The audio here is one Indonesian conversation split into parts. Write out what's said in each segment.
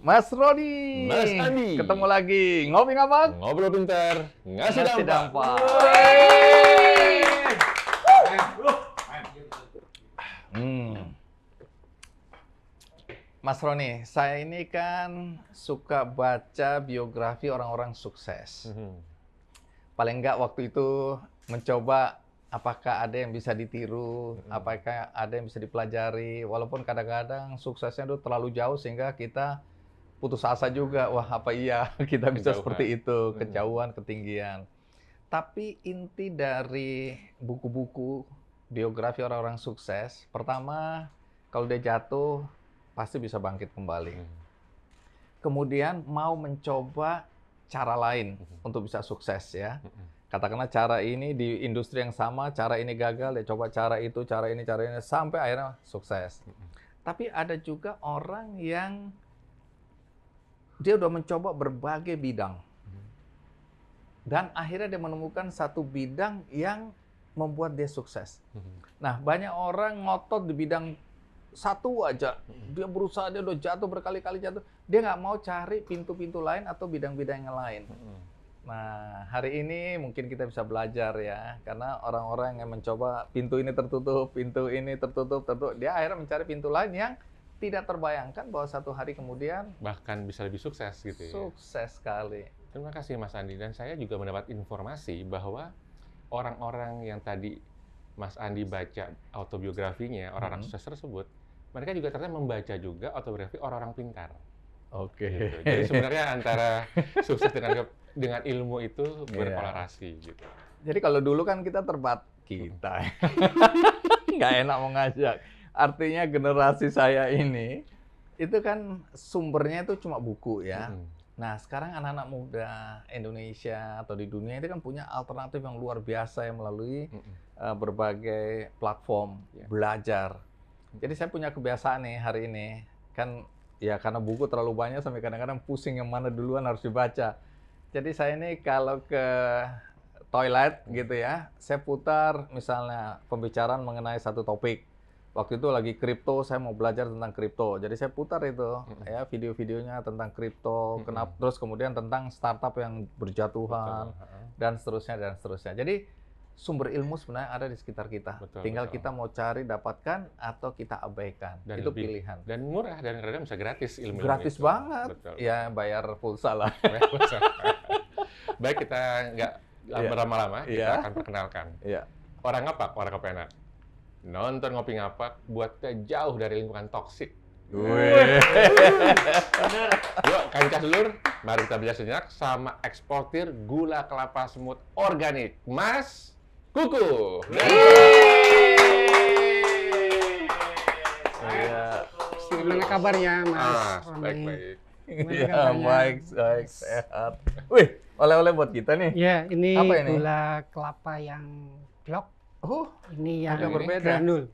Mas Roni. Mas Andi. Ketemu lagi. Ngopi ngapak? Ngobrol pintar, ngasih dampak. Mas Roni, saya ini kan suka baca biografi orang-orang sukses. Paling enggak waktu itu mencoba apakah ada yang bisa ditiru, apakah ada yang bisa dipelajari, walaupun kadang-kadang suksesnya itu terlalu jauh sehingga kita putus asa juga, wah apa iya kita bisa seperti itu, kejauhan, ketinggian. Tapi inti dari buku-buku biografi orang-orang sukses, pertama kalau dia jatuh pasti bisa bangkit kembali. Kemudian mau mencoba cara lain untuk bisa sukses ya. Katakanlah cara ini di industri yang sama, cara ini gagal, dia coba cara itu, cara ini, sampai akhirnya sukses. Tapi ada juga orang yang dia udah mencoba berbagai bidang. Dan akhirnya dia menemukan satu bidang yang membuat dia sukses. Nah, banyak orang ngotot di bidang satu aja. Dia berusaha, dia udah jatuh berkali-kali jatuh. Dia nggak mau cari pintu-pintu lain atau bidang-bidang yang lain. Nah, hari ini mungkin kita bisa belajar ya. Karena orang-orang yang mencoba pintu ini tertutup, dia akhirnya mencari pintu lain yang tidak terbayangkan bahwa satu hari kemudian Bahkan bisa lebih sukses gitu ya. Sukses sekali. Terima kasih Mas Andi. Dan saya juga mendapat informasi bahwa orang-orang yang tadi Mas Andi baca autobiografinya, orang-orang sukses tersebut, mereka juga ternyata membaca juga autobiografi orang-orang pintar. Oke. Gitu. Jadi sebenarnya antara sukses dengan ilmu itu berkolerasi gitu. Jadi kalau dulu kan kita nggak enak mau ngajak. Artinya generasi saya ini itu kan sumbernya itu cuma buku ya. Nah, sekarang anak-anak muda Indonesia atau di dunia itu kan punya alternatif yang luar biasa yang melalui berbagai platform belajar. Jadi saya punya kebiasaan nih hari ini, kan ya karena buku terlalu banyak sampai kadang-kadang pusing yang mana duluan harus dibaca. Jadi saya ini kalau ke toilet gitu ya, saya putar misalnya pembicaraan mengenai satu topik. Waktu itu lagi kripto, saya mau belajar tentang kripto. Jadi saya putar itu ya video-videonya tentang kripto, terus kemudian tentang startup yang berjatuhan dan seterusnya. Jadi sumber ilmu sebenarnya ada di sekitar kita. Tinggal kita mau cari, dapatkan atau kita abaikan. Dan itu pilihan. Dan murah dan kadang bisa gratis ilmu. Gratis banget. Ya bayar pulsa lah. Baik, kita nggak berlama-lama, kita akan perkenalkan. Orang ngapak, orang kepenak. Nonton Ngopi Ngapak buat jauh dari lingkungan toksik. Yuk, kancah dulur, mari kita belajar sejenak sama eksportir gula kelapa semut organik, Mas Kuku. Gimana kabarnya, Mas? Baik-baik. Ya, baik, sehat. Wih, oleh-oleh buat kita nih. Ya, ini apa ini? Gula kelapa yang blok. Oh, ini yang agak berbeda. Granul.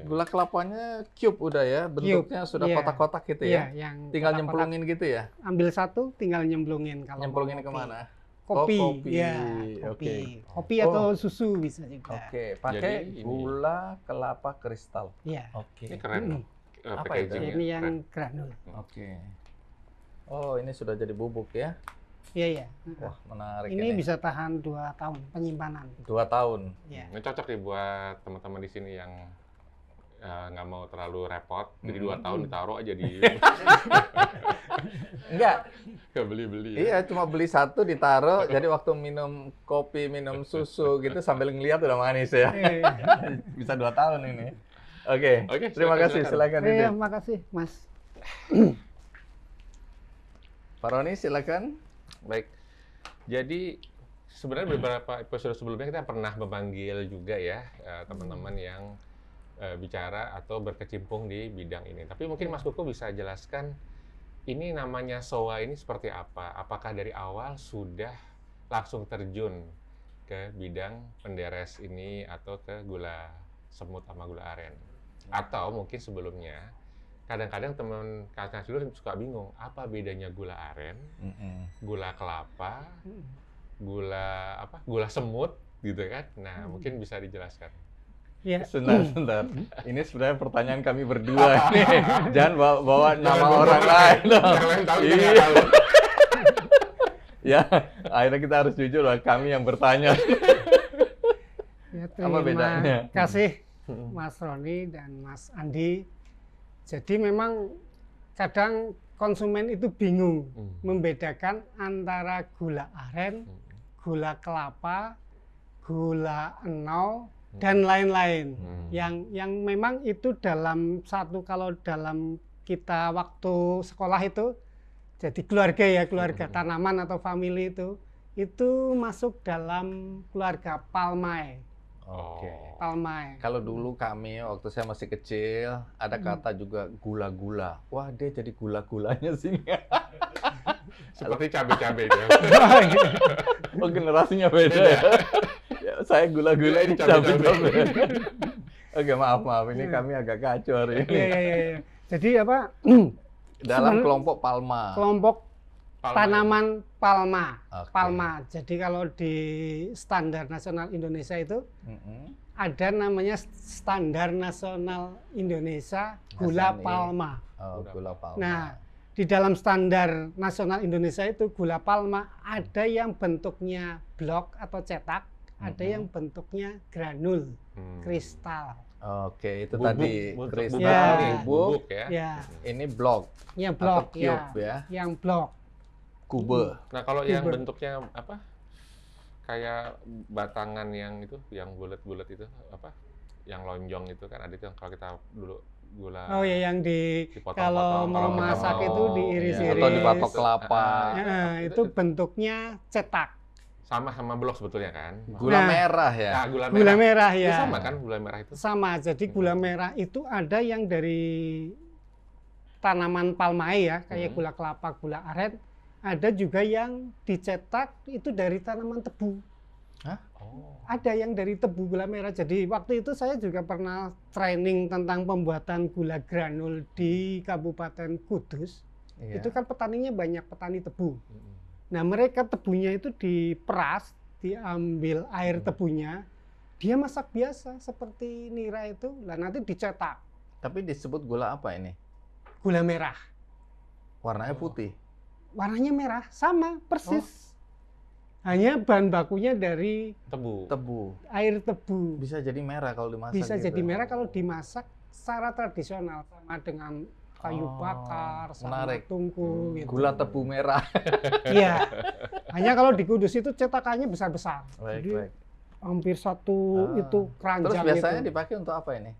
Gula kelapanya cube udah ya, bentuknya sudah kotak-kotak gitu ya. Yang tinggal nyemplungin gitu ya. Ambil satu, tinggal nyemplungin. Kalau nyemplungin kemana? Kopi. Kopi. Ya, kopi. Kopi atau susu bisa juga. Pakai gula kelapa kristal. Iya. Ini keren. Apa itu? Ini yang granul. Oh, ini sudah jadi bubuk ya? Iya. Wah, menarik ini. Bisa tahan 2 tahun penyimpanan. 2 tahun. Ya. Ini cocok nih buat teman-teman di sini yang nggak mau terlalu repot. Jadi 2 tahun ditaruh aja di. Enggak. Nggak beli-beli. Iya, cuma beli satu ditaruh. Jadi waktu minum kopi, minum susu gitu sambil ngeliat udah manis ya. Bisa 2 tahun ini. Oke. Terima kasih. Silakan. Terima kasih, Mas. Pak Roni, silakan. Baik, jadi sebenarnya beberapa episode sebelumnya kita pernah memanggil juga ya teman-teman yang bicara atau berkecimpung di bidang ini. Tapi mungkin Mas Kuku bisa jelaskan ini namanya SOA ini seperti apa? Apakah dari awal sudah langsung terjun ke bidang penderes ini atau ke gula semut sama gula aren? Atau mungkin sebelumnya kadang-kadang teman kakak dulu suka bingung apa bedanya gula aren, gula kelapa, gula semut gitu kan? Nah mungkin bisa dijelaskan. Ya. Sebentar. Ini sebenarnya pertanyaan kami berdua nih. Jangan bawa nama orang lain dong. Yang lain tahu, kita Iya. nggak tahu. Ya, akhirnya kita harus jujur lah, kami yang bertanya. Ya, Apa bedanya? terima kasih Mas Roni dan Mas Andi. Jadi memang kadang konsumen itu bingung membedakan antara gula aren, gula kelapa, gula enau, dan lain-lain. Yang memang itu kalau dalam kita waktu sekolah itu jadi keluarga tanaman atau family itu masuk dalam keluarga Palmae. Oke. Palmae. Kalau dulu kami waktu saya masih kecil ada kata juga gula-gula. Wah, dia jadi gula-gulanya sini. Seperti cabai-cabai itu. Oh, generasinya beda ya. Ya, saya gula-gula ini cabai-cabai. Oke, maaf ini kami agak kacau hari ini. Iya. Jadi apa? Dalam kelompok Palma. Kelompok tanaman palma. Oke. Palma. Jadi kalau di standar nasional Indonesia itu ada namanya standar nasional Indonesia gula SNI. palma. Oh, gula palma. Nah, di dalam standar nasional Indonesia itu gula palma ada yang bentuknya blok atau cetak, ada yang bentuknya granul, kristal. Oke, itu Bubuk, tadi bubuk, kristal, ya. bubuk. ya. Ya, Ini blok, yang blok atau cube ya, yang blok. kube. Nah, kalau yang Kubur. bentuknya apa? Kayak batangan yang itu, yang bulat-bulat itu apa? Yang lonjong itu kan ada itu yang kalau kita dulu gula. Oh ya, yang Dipotong-potong, kalau mau kalau kita masak mau- itu Iya, diiris-iris. atau dipatok kelapa. Nah, itu bentuknya cetak. Sama blok sebetulnya kan? Gula Nah. merah ya. Nah, gula merah. Gula merah Itu ya. sama kan gula merah itu? Sama. Jadi gula merah itu ada yang dari tanaman palmae ya, kayak gula kelapa, gula aren. Ada juga yang dicetak itu dari tanaman tebu. Oh. Ada yang dari tebu gula merah. Jadi waktu itu saya juga pernah training tentang pembuatan gula granul di Kabupaten Kudus. Iya. Itu kan petaninya banyak petani tebu. Nah, mereka tebunya itu diperas, diambil air tebunya, dia masak biasa seperti nira itu, lah nanti dicetak Tapi disebut gula apa ini? gula merah. Warnanya putih. Warnanya merah, sama persis. Hanya bahan bakunya dari Tebu. Tebu. air tebu. Bisa jadi merah kalau dimasak. Bisa gitu. jadi merah kalau dimasak secara tradisional, sama dengan kayu Oh, bakar, sama menarik. tungku. Gitu. Gula tebu merah. Iya. Hanya kalau di Kudus itu cetakannya besar-besar. Jadi Baik. hampir satu Ah. itu keranjang. Terus biasanya itu. dipakai untuk apa ini?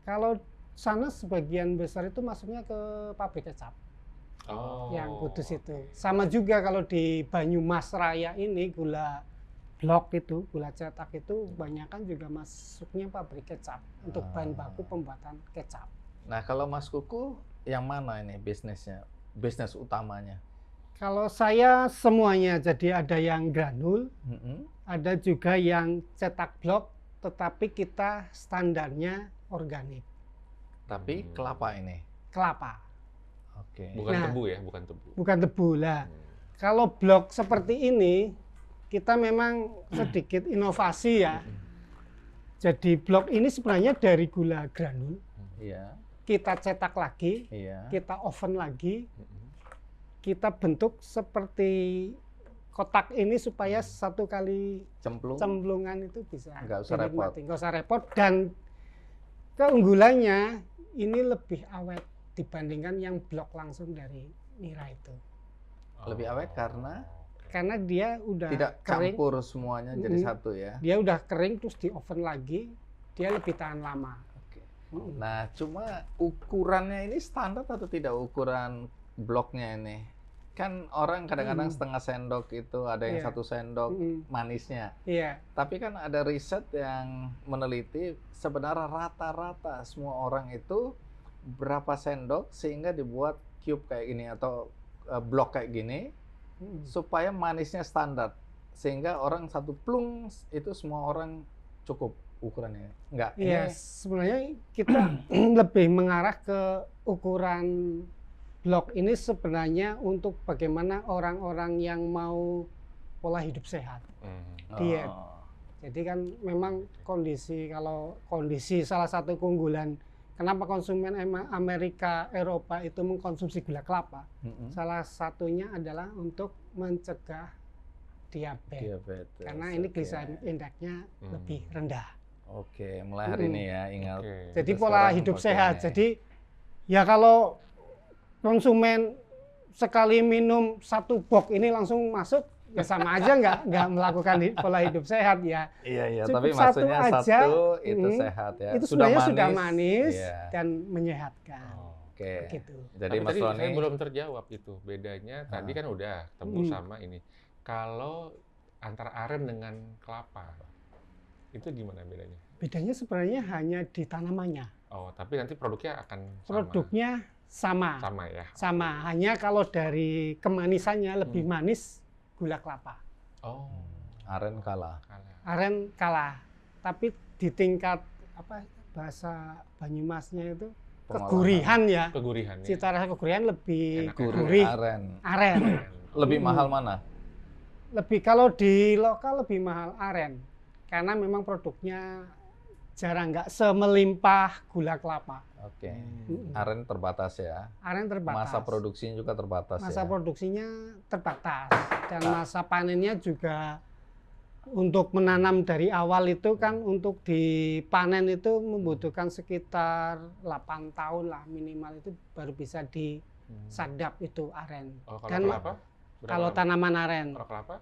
Kalau sana sebagian besar itu masuknya ke pabrik kecap Oh. yang Kudus itu. Sama juga kalau di Banyumas Raya ini gula blok itu, gula cetak itu kebanyakan juga masuknya pabrik kecap untuk bahan baku pembuatan kecap. Nah, kalau Mas Kuku yang mana ini bisnisnya? Bisnis utamanya? Kalau saya semuanya, jadi ada yang granul, Mm-mm. ada juga yang cetak blok, tetapi kita standarnya organik, Tapi kelapa ini. kelapa, Oke. Bukan Nah. tebu ya, bukan tebu. bukan tebu lah. Kalau blok seperti ini, kita memang sedikit inovasi ya. Jadi blok ini sebenarnya dari gula granul, Iya. kita cetak lagi, Iya. kita oven lagi, kita bentuk seperti kotak ini supaya satu kali Cemplung. cemplungan itu bisa Nggak usah repot. dinikmati. Nggak usah repot, dan keunggulannya ini lebih awet dibandingkan yang blok langsung dari nira itu. Lebih awet karena Dia udah tidak kering, campur semuanya jadi Mm-mm. satu ya. dia udah kering terus di oven lagi, dia lebih tahan lama. Oke. Mm-mm. Nah, cuma ukurannya ini standar atau tidak ukuran bloknya ini? Kan orang kadang-kadang setengah sendok itu ada yang Iya. 1 sendok Mm-mm. manisnya. Iya, Tapi kan ada riset yang meneliti sebenarnya rata-rata semua orang itu berapa sendok sehingga dibuat cube kayak gini atau blok kayak gini Mm-mm. supaya manisnya standar sehingga orang satu plung itu semua orang cukup ukurannya. Enggak. Iya, Ini sebenarnya kita lebih mengarah ke ukuran blok ini sebenarnya untuk bagaimana orang-orang yang mau pola hidup sehat. Hmm. diet. Oh. Jadi kan memang kalau kondisi salah satu keunggulan kenapa konsumen Amerika Eropa itu mengkonsumsi gula kelapa, salah satunya adalah untuk mencegah diabetes. Karena ini glycemic indexnya lebih rendah. Oke, mulai hari ini ya ingat. Jadi Kita pola sekarang hidup pakai sehat. ini. Jadi ya kalau konsumen sekali minum 1 box ini langsung masuk, ya sama aja nggak melakukan pola hidup sehat ya. Iya, Cukup tapi satu maksudnya aja, satu itu sehat ya. Itu sebenarnya sudah manis iya. dan menyehatkan. Oke. Gitu. Jadi Tapi Mas tadi saya Roni, belum terjawab itu bedanya. Tadi kan udah tebu sama ini. Kalau antara aren dengan kelapa, itu gimana bedanya? Bedanya sebenarnya hanya di tanamannya. Oh, tapi nanti produknya akan sama. Produknya sama. Sama ya. Sama, hanya kalau dari kemanisannya lebih manis gula kelapa. Oh, aren kalah. kalah. Aren kalah, tapi di tingkat bahasa Banyumasnya itu Pengolahan. kegurihan ya. Kegurihan ya. Cita rasa kegurihan lebih Enak. gurih. Aren. Lebih Hmm. mahal mana? Lebih kalau di lokal lebih mahal aren, karena memang produknya jarang nggak semelimpah gula kelapa. Oke. Aren terbatas ya. Aren terbatas. Masa produksinya juga terbatas Masa ya. produksinya terbatas dan masa panennya juga untuk menanam dari awal itu kan untuk dipanen itu membutuhkan sekitar 8 tahun lah minimal itu baru bisa disadap itu aren. Oh, kalau Dan kelapa? Berapa kalau lama? tanaman aren, Kalau kelapa?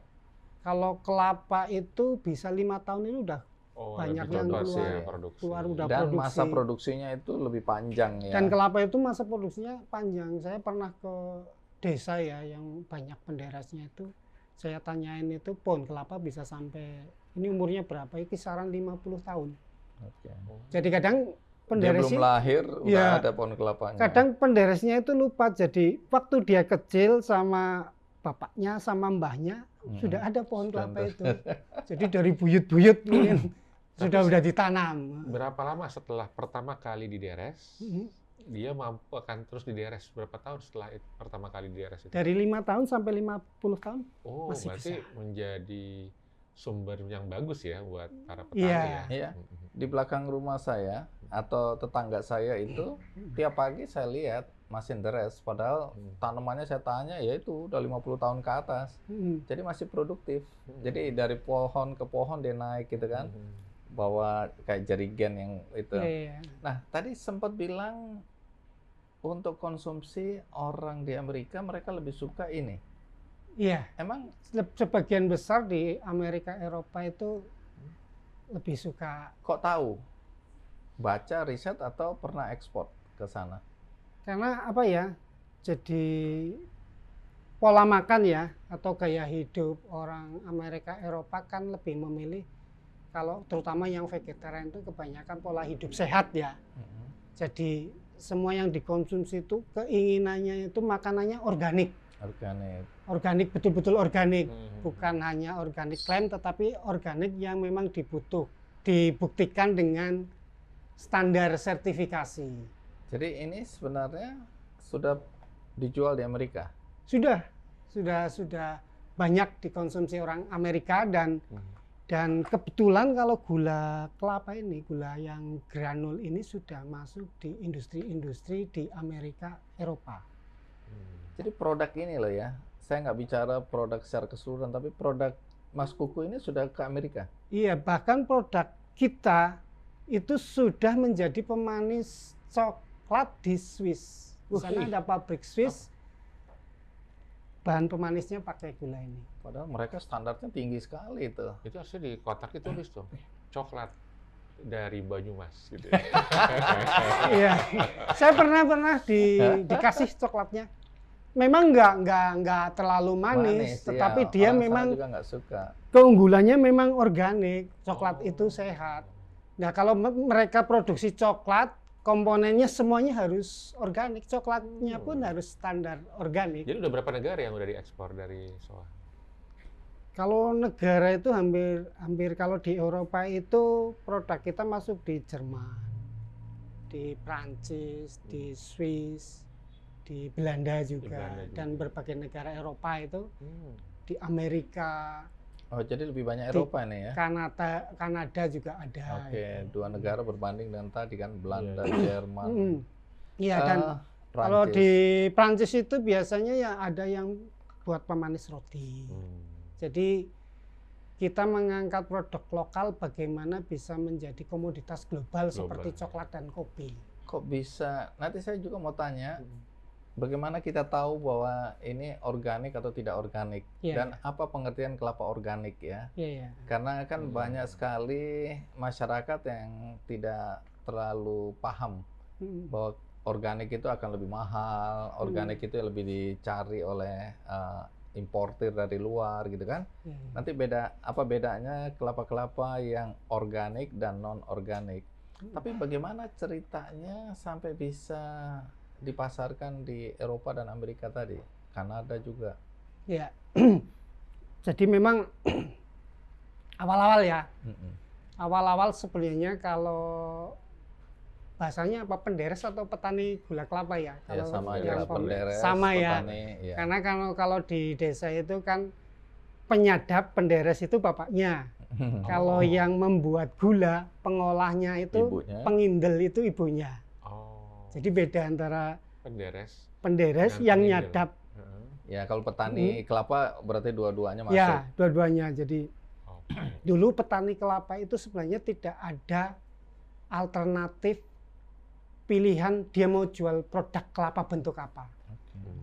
kalau kelapa itu bisa 5 tahun ini udah Oh, banyak lebih yang cepat sih keluar, ya produksi. keluar udah Dan produksi. masa produksinya itu lebih panjang ya. Dan kelapa itu masa produksinya panjang. Saya pernah ke desa ya yang banyak penderesnya itu. Saya tanyain itu pohon kelapa bisa sampai ini umurnya berapa? Kisaran 50 tahun. Oke. Jadi kadang Dia penderesnya belum lahir udah Ya. ada pohon kelapanya. kadang penderesnya itu lupa. Jadi waktu dia kecil sama bapaknya sama mbahnya sudah ada pohon kelapa itu. Jadi dari buyut-buyut mungkin sudah ditanam. Berapa lama setelah pertama kali dideres, dia mampu akan terus dideres? Berapa tahun setelah pertama kali dideres itu? Dari 5 tahun sampai 50 tahun. Oh, masih berarti bisa. menjadi sumber yang bagus ya buat para petani Iya. ya. Iya. Di belakang rumah saya atau tetangga saya itu tiap pagi saya lihat masih deres, padahal tanamannya saya tanya ya itu udah 50 tahun ke atas. Jadi masih produktif. Jadi dari pohon ke pohon dia naik gitu kan. Bawa kayak jerigen yang itu. Iya. Nah, tadi sempat bilang untuk konsumsi orang di Amerika mereka lebih suka ini. Iya. Emang Sebagian besar di Amerika Eropa itu lebih suka kok tahu? Baca riset atau pernah ekspor ke sana? karena apa ya? Jadi pola makan ya atau gaya hidup orang Amerika Eropa kan lebih memilih kalau terutama yang vegetarian itu kebanyakan pola hidup sehat ya. Jadi semua yang dikonsumsi itu keinginannya itu makanannya organik. Organik. Organik betul-betul organik. Bukan hanya organik klaim tetapi organik yang memang dibuktikan dengan standar sertifikasi. Jadi ini sebenarnya sudah dijual di Amerika. Sudah banyak dikonsumsi orang Amerika dan kebetulan kalau gula kelapa ini, gula yang granul ini sudah masuk di industri-industri di Amerika Eropa. Jadi produk ini loh ya, saya nggak bicara produk secara keseluruhan, tapi produk Mas Kuku ini sudah ke Amerika. Iya, bahkan produk kita itu sudah menjadi pemanis coklat di Swiss. Di sana ada pabrik Swiss, bahan pemanisnya pakai gula ini. Padahal mereka standarnya tinggi sekali itu. Itu harusnya di kotak itu tulis tuh, coklat dari Banyumas gitu ya. Iya, saya pernah dikasih coklatnya. Memang nggak terlalu manis, tetapi iya. dia Orang sana memang juga nggak suka. keunggulannya memang organik. Coklat itu sehat. Nah kalau mereka produksi coklat, komponennya semuanya harus organik. Coklatnya pun harus standar organik. Jadi udah berapa negara yang udah diekspor dari SOA? Kalau negara itu hampir kalau di Eropa itu produk kita masuk di Jerman, di Prancis, di Swiss, di Belanda juga, dan berbagai negara Eropa itu, di Amerika, Oh, jadi lebih banyak Eropa nih ya? Kanada juga ada. Oke, dua negara berbanding dengan tadi kan Belanda, Iya. Jerman, Iya, dan kalau Prancis. di Prancis itu biasanya ya ada yang buat pemanis roti. Jadi kita mengangkat produk lokal bagaimana bisa menjadi komoditas global seperti coklat dan kopi. Kok bisa? Nanti saya juga mau tanya, bagaimana kita tahu bahwa ini organik atau tidak organik? Iya, Dan apa pengertian kelapa organik ya? Iya. Karena kan banyak sekali masyarakat yang tidak terlalu paham bahwa organik itu akan lebih mahal, organik itu lebih dicari oleh importir dari luar gitu kan. Nanti apa bedanya kelapa-kelapa yang organik dan non organik. Tapi bagaimana ceritanya sampai bisa dipasarkan di Eropa dan Amerika tadi, Kanada juga. Ya. Jadi memang awal-awal ya. Awal-awal sebenarnya kalau bahasanya apa, penderes atau petani gula kelapa ya? Ya, Kalau sama yang aja, penderes, sama petani, ya. Karena kalau di desa itu kan penyadap, penderes itu bapaknya. Kalau yang membuat gula, pengolahnya itu Ibunya. pengindel itu ibunya. Jadi beda antara penderes yang nyadap. Ya, kalau petani kelapa berarti dua-duanya masuk. Ya, dua-duanya. Jadi dulu petani kelapa itu sebenarnya tidak ada alternatif pilihan dia mau jual produk kelapa bentuk apa.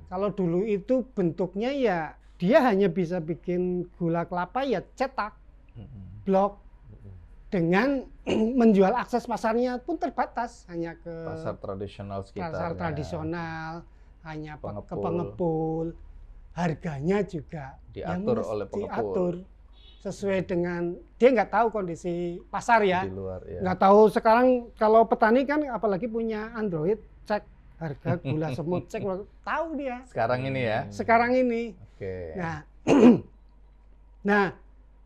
Kalau dulu itu bentuknya ya dia hanya bisa bikin gula kelapa ya cetak, blok, dengan menjual akses pasarnya pun terbatas, hanya ke pasar tradisional sekitar. Pasar tradisional, hanya ke pengepul. Harganya juga diatur oleh pengepul. Diatur sesuai dengan dia nggak tahu kondisi pasar ya. Di luar, ya. Nggak tahu sekarang kalau petani kan apalagi punya Android, cek harga gula semut, cek tahu dia. Sekarang ini ya. Sekarang ini. Oke. Nah,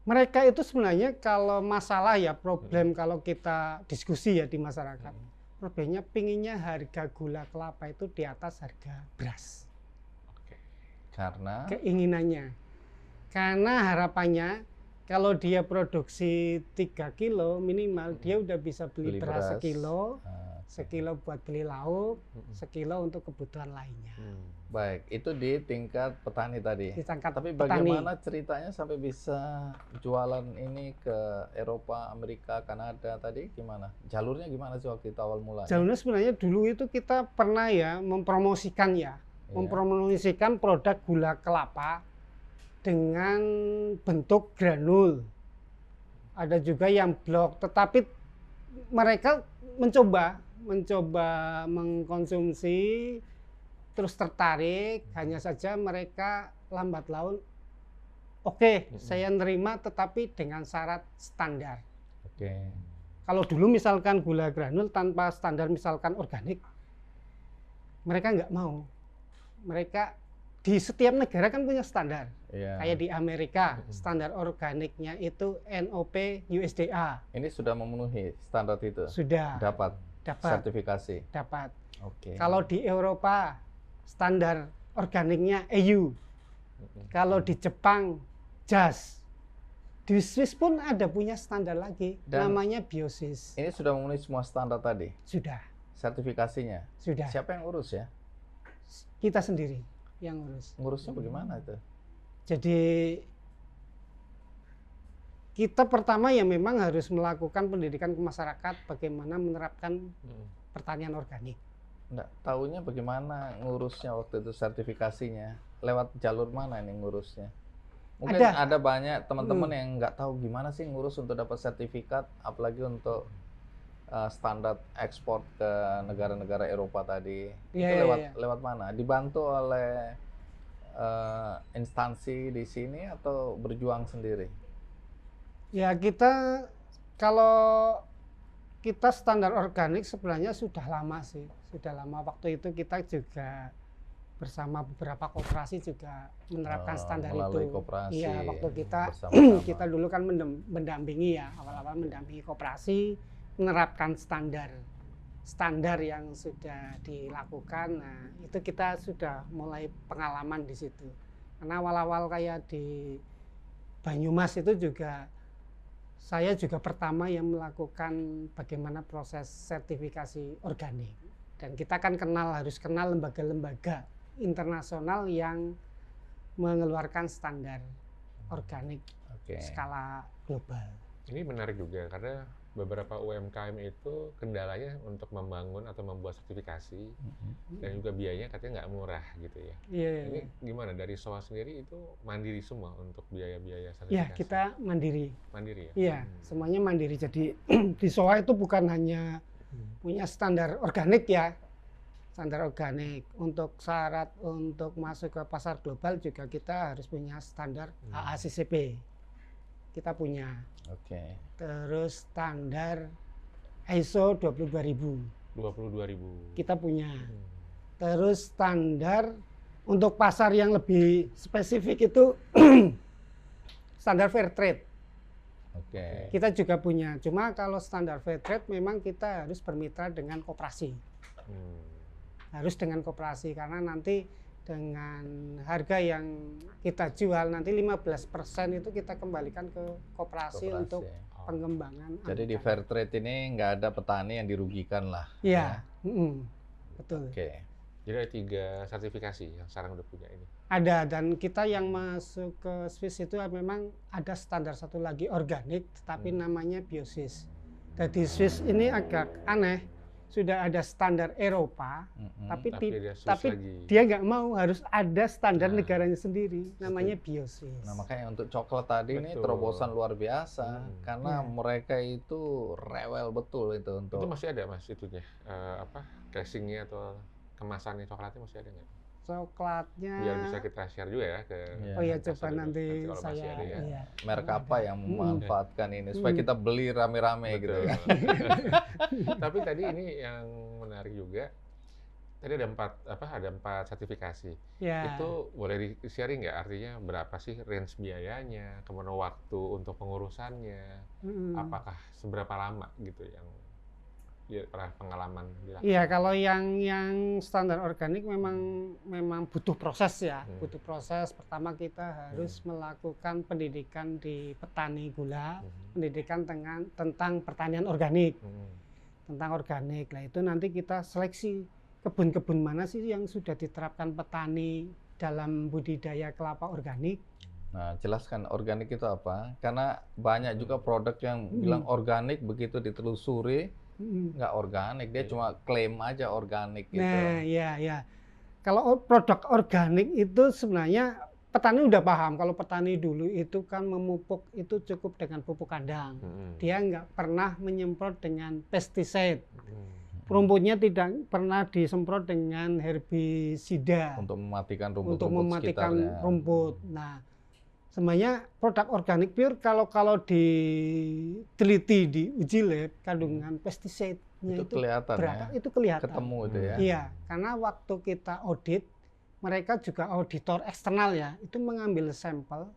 mereka itu sebenarnya kalau masalah ya problem kalau kita diskusi ya di masyarakat, problemnya pinginnya harga gula kelapa itu di atas harga beras. Karena keinginannya. Karena harapannya kalau dia produksi 3 kilo minimal, dia udah bisa beli beras sekilo buat beli lauk, sekilo untuk kebutuhan lainnya. Baik, itu di tingkat petani tadi. Tapi petani. Bagaimana ceritanya sampai bisa jualan ini ke Eropa, Amerika, Kanada tadi gimana? Jalurnya gimana sih waktu itu awal mulanya? Jalurnya sebenarnya dulu itu kita pernah ya mempromosikan mempromosikan produk gula kelapa dengan bentuk granul. Ada juga yang blok, tetapi mereka mencoba mengkonsumsi, terus tertarik, hanya saja mereka lambat laun, saya nerima tetapi dengan syarat standar. Kalau dulu misalkan gula granul tanpa standar misalkan organik, mereka nggak mau. Mereka di setiap negara kan punya standar. Kayak di Amerika, standar organiknya itu NOP USDA. Ini sudah memenuhi standar itu? Sudah. Dapat sertifikasi? Dapat. Kalau di Eropa, standar organiknya EU. Kalau di Jepang, JAS. Di Swiss pun ada punya standar lagi, namanya Biosis. Ini sudah memenuhi semua standar tadi? Sudah. Sertifikasinya? Sudah. Siapa yang urus ya? Kita sendiri yang urus. Ngurusnya bagaimana itu? Jadi kita pertama ya memang harus melakukan pendidikan ke masyarakat bagaimana menerapkan pertanian organik. Nggak tahunya bagaimana ngurusnya waktu itu sertifikasinya? Lewat jalur mana ini ngurusnya? Mungkin ada banyak teman-teman yang nggak tahu gimana sih ngurus untuk dapat sertifikat, apalagi untuk standar ekspor ke negara-negara Eropa tadi. Itu lewat mana? Dibantu oleh instansi di sini atau berjuang sendiri? Ya kalau kita standar organik sebenarnya sudah lama sih, sudah lama. Waktu itu kita juga bersama beberapa koperasi juga menerapkan standar itu. Iya, waktu kita dulu kan mendampingi ya, awal-awal mendampingi koperasi menerapkan standar yang sudah dilakukan. Nah, itu kita sudah mulai pengalaman di situ. Karena awal-awal kayak di Banyumas itu juga saya juga pertama yang melakukan bagaimana proses sertifikasi organik. Dan kita kan harus kenal lembaga-lembaga internasional yang mengeluarkan standar organik skala global. Ini menarik juga karena beberapa UMKM itu kendalanya untuk membangun atau membuat sertifikasi dan juga biayanya katanya nggak murah gitu ya. Ini gimana dari SOA sendiri itu mandiri semua untuk biaya-biaya sertifikasi? Ya, kita mandiri. Mandiri ya? Iya, semuanya mandiri. Jadi di SOA itu bukan hanya punya standar organik ya, standar organik. Untuk syarat untuk masuk ke pasar global juga kita harus punya standar AACCP. Kita punya. Terus standar ISO 22000. 22.000. Kita punya. Terus standar untuk pasar yang lebih spesifik itu standar fair trade. Kita juga punya. Cuma kalau standar fair trade memang kita harus bermitra dengan koperasi. Harus dengan koperasi karena nanti dengan harga yang kita jual nanti 15% itu kita kembalikan ke koperasi untuk pengembangan. Jadi di fair trade ini nggak ada petani yang dirugikan lah. Iya, betul. Jadi ada 3 sertifikasi yang sekarang udah punya ini. Ada, dan kita yang masuk ke Swiss itu memang ada standar satu lagi organik, tetapi namanya Biosis. Jadi Swiss ini agak aneh. Sudah ada standar Eropa, tapi dia nggak mau, harus ada standar negaranya sendiri, namanya Biosis. Nah makanya untuk coklat tadi ini terobosan luar biasa, karena mereka itu rewel betul itu untuk. Itu masih ada mas itunya, casingnya atau kemasannya coklatnya masih ada nggak? Coklatnya. Biar bisa kita share juga ya ke. Oh ya coba nanti saya. Ya. Merek apa yang memanfaatkan ini supaya kita beli rame-rame gitu ya. Tapi tadi ini yang menarik juga. Tadi ada 4 sertifikasi. Ya. Itu boleh di-sharing nggak? Artinya berapa sih range biayanya, kemudian waktu untuk pengurusannya, apakah seberapa lama gitu yang pengalaman dilakukan? Iya, kalau yang standar organik memang butuh proses ya, butuh proses. Pertama kita harus melakukan pendidikan di petani gula, pendidikan tentang pertanian organik, tentang organik. Nah itu nanti kita seleksi kebun-kebun mana sih yang sudah diterapkan petani dalam budidaya kelapa organik. Nah, jelaskan organik itu apa? Karena banyak juga produk yang bilang organik, begitu ditelusuri nggak organik, dia cuma klaim aja organik gitu. Nah, ya. Kalau produk organik itu sebenarnya petani udah paham. Kalau petani dulu itu kan memupuk itu cukup dengan pupuk kandang. Dia nggak pernah menyemprot dengan pestisida. Rumputnya tidak pernah disemprot dengan herbisida. Untuk mematikan rumput-rumput untuk mematikan sekitarnya. rumput. Nah, sebenarnya produk organik pure kalau diteliti di uji lab kandungan pestisidnya itu kelihatan berapa? ya. Itu kelihatan. Ketemu itu ya. Iya, karena waktu kita audit, mereka juga auditor eksternal ya, itu mengambil sampel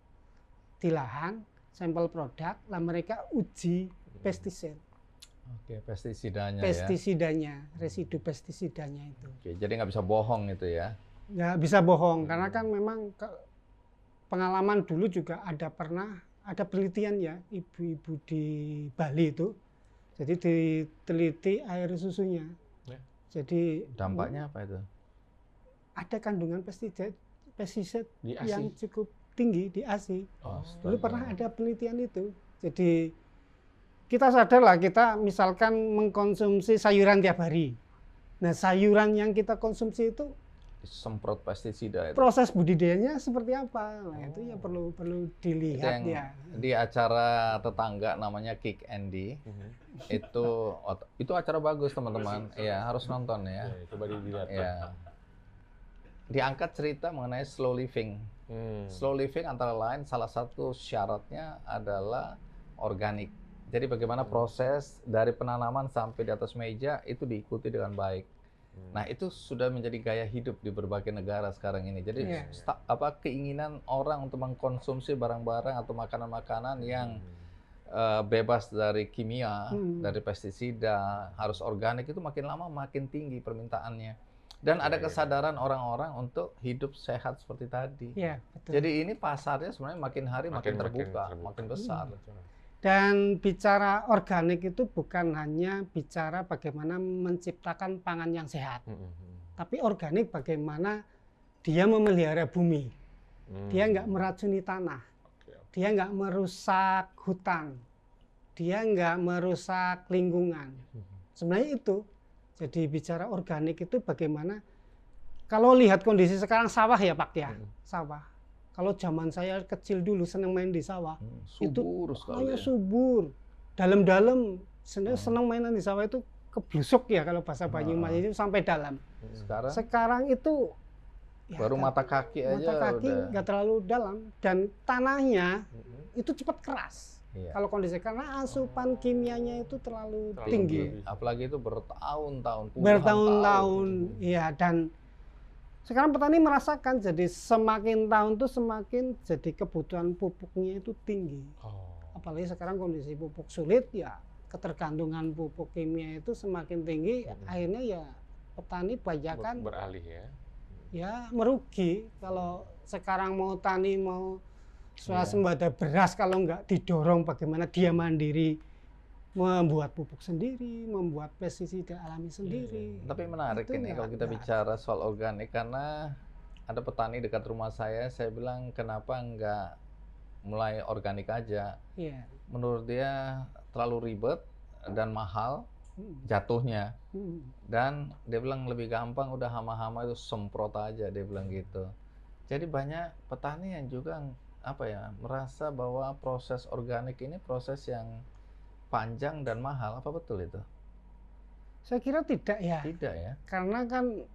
di lahan, sampel produk, lah mereka uji pestisida. Pestisidanya, residu pestisidanya itu. Jadi nggak bisa bohong itu ya? Nggak bisa bohong, karena kan memang pengalaman dulu juga ada penelitian ya, ibu-ibu di Bali itu, jadi diteliti air susunya. Jadi dampaknya apa itu? Ada kandungan pestisida di ASI yang cukup tinggi di ASI. Dulu pernah ada penelitian itu. Jadi kita sadar lah, kita misalkan mengkonsumsi sayuran tiap hari. Nah sayuran yang kita konsumsi itu semprot pestisida itu. Proses budidayanya seperti apa? Nah, itu ya perlu dilihat ya. Di acara tetangga namanya Kick Andy. Itu acara bagus teman-teman. Iya, harus nonton ya. Coba dilihat. Ya. Diangkat cerita mengenai slow living. Slow living antara lain salah satu syaratnya adalah organik. Jadi bagaimana proses dari penanaman sampai di atas meja itu diikuti dengan baik. Nah itu sudah menjadi gaya hidup di berbagai negara sekarang ini. Jadi keinginan orang untuk mengkonsumsi barang-barang atau makanan-makanan yang bebas dari kimia, dari pestisida, harus organik itu makin lama makin tinggi permintaannya. Dan ada Ya, ya. kesadaran orang-orang untuk hidup sehat seperti tadi. Ya, betul. Jadi ini pasarnya sebenarnya makin hari makin terbuka, makin besar. Dan bicara organik itu bukan hanya bicara bagaimana menciptakan pangan yang sehat, tapi organik bagaimana dia memelihara bumi. Dia nggak meracuni tanah, dia nggak merusak hutan, dia nggak merusak lingkungan. Sebenarnya itu. Jadi bicara organik itu bagaimana, kalau lihat kondisi sekarang sawah ya Pak ya, sawah. Kalau zaman saya kecil dulu senang main di sawah, Subur itu sekali. subur, dalam-dalam, senang mainan di sawah itu keblusuk ya kalau bahasa Banyumas itu sampai dalam. Sekarang itu ya, baru mata kaki aja mata kaki udah. nggak terlalu dalam dan tanahnya itu cepat keras. Iya. Kalau kondisi karena asupan kimianya itu terlalu tinggi. Apalagi itu bertahun-tahun, Bertahun-tahun, ya. Dan sekarang petani merasakan jadi semakin tahun tuh semakin jadi kebutuhan pupuknya itu tinggi. Apalagi sekarang kondisi pupuk sulit ya, ketergantungan pupuk kimia itu semakin tinggi. Akhirnya ya petani kebanyakan beralih ya. Ya merugi kalau sekarang mau tani mau swasembada beras kalau nggak didorong bagaimana dia mandiri membuat pupuk sendiri, membuat pestisida alami sendiri. Tapi menarik Itu ini kalau kita bicara soal organik karena ada petani dekat rumah saya bilang kenapa nggak mulai organik aja. Iya. Menurut dia terlalu ribet dan mahal jatuhnya. Dan dia bilang lebih gampang udah hama-hama itu semprot aja, dia bilang gitu. Jadi banyak petani yang juga merasa bahwa proses organik ini proses yang panjang dan mahal. Apa betul itu? Saya kira tidak ya. Tidak ya. Karena kan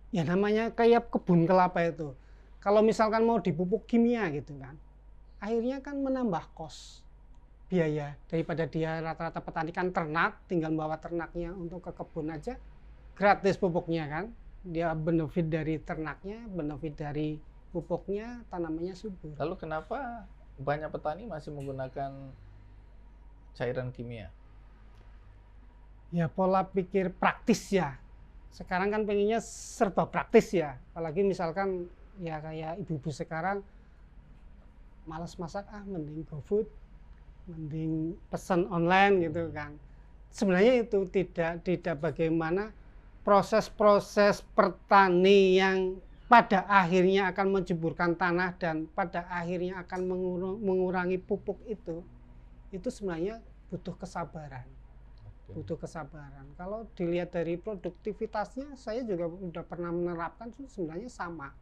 ya namanya kayak kebun kelapa itu. Kalau misalkan mau dipupuk kimia gitu kan, akhirnya kan menambah kos biaya daripada dia rata-rata petani kan ternak, tinggal bawa ternaknya untuk ke kebun aja gratis pupuknya kan. Dia benefit dari ternaknya, benefit dari pupuknya, tanamannya subur. Lalu kenapa banyak petani masih menggunakan cairan kimia? Ya pola pikir praktis ya. Sekarang kan pengennya serba praktis ya. Apalagi misalkan ya kayak ibu-ibu sekarang malas masak, mending GoFood, mending pesan online gitu kan. Sebenarnya itu tidak bagaimana proses-proses pertani yang pada akhirnya akan menceburkan tanah dan pada akhirnya akan mengurangi pupuk itu sebenarnya butuh kesabaran. Butuh kesabaran. Kalau dilihat dari produktivitasnya, saya juga udah pernah menerapkan sebenarnya sama.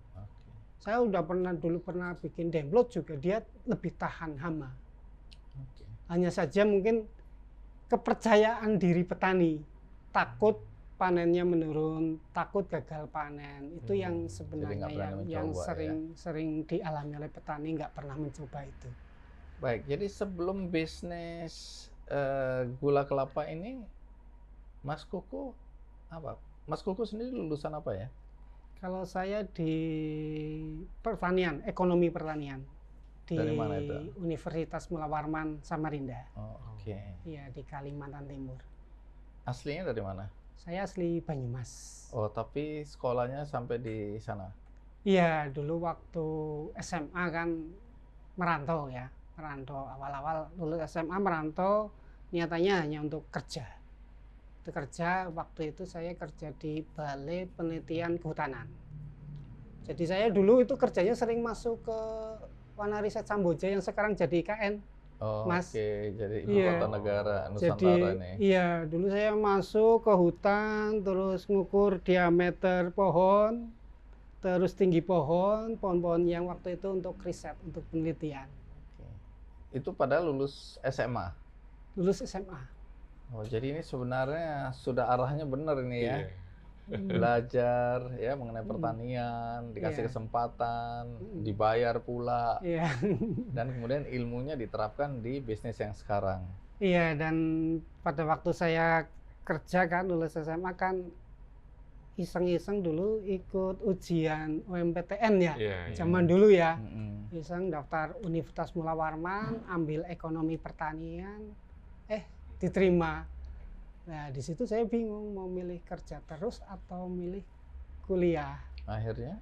Saya udah dulu pernah bikin demplot juga, dia lebih tahan hama. Hanya saja mungkin kepercayaan diri petani, takut panennya menurun, takut gagal panen, itu yang sebenarnya yang sering dialami oleh petani, nggak pernah mencoba itu. Baik, jadi sebelum bisnis gula kelapa ini, Mas Kuku apa? Mas Kuku sendiri lulusan apa ya? Kalau saya di pertanian, ekonomi pertanian. Dari mana itu? Universitas Mula Warman Samarinda. Oh, oke. Iya, di Kalimantan Timur. Aslinya dari mana? Saya asli Banyumas. Oh, tapi sekolahnya sampai di sana? Iya, dulu waktu SMA kan merantau ya. Merantau, awal-awal lulus SMA merantau, niatannya hanya untuk kerja. Itu kerja, waktu itu saya kerja di Balai Penelitian Kehutanan. Jadi saya dulu itu kerjanya sering masuk ke Wanariset Samboja yang sekarang jadi IKN. Oh, Mas. Oke. Jadi ibu kota negara Nusantara jadi, nih. Iya, dulu saya masuk ke hutan, terus ngukur diameter pohon, terus tinggi pohon-pohon yang waktu itu untuk riset, untuk penelitian. Oke. Itu pada lulus SMA? Lulus SMA. Oh, jadi ini sebenarnya sudah arahnya benar ini ya. Iya. Belajar ya mengenai pertanian, dikasih kesempatan, dibayar pula, dan kemudian ilmunya diterapkan di bisnis yang sekarang. Iya, dan pada waktu saya kerja kan lulus SMA kan iseng-iseng dulu ikut ujian UMPTN ya, zaman dulu ya, iseng daftar Universitas Mula Warman, ambil ekonomi pertanian, diterima. Nah, di situ saya bingung mau milih kerja terus atau milih kuliah. Akhirnya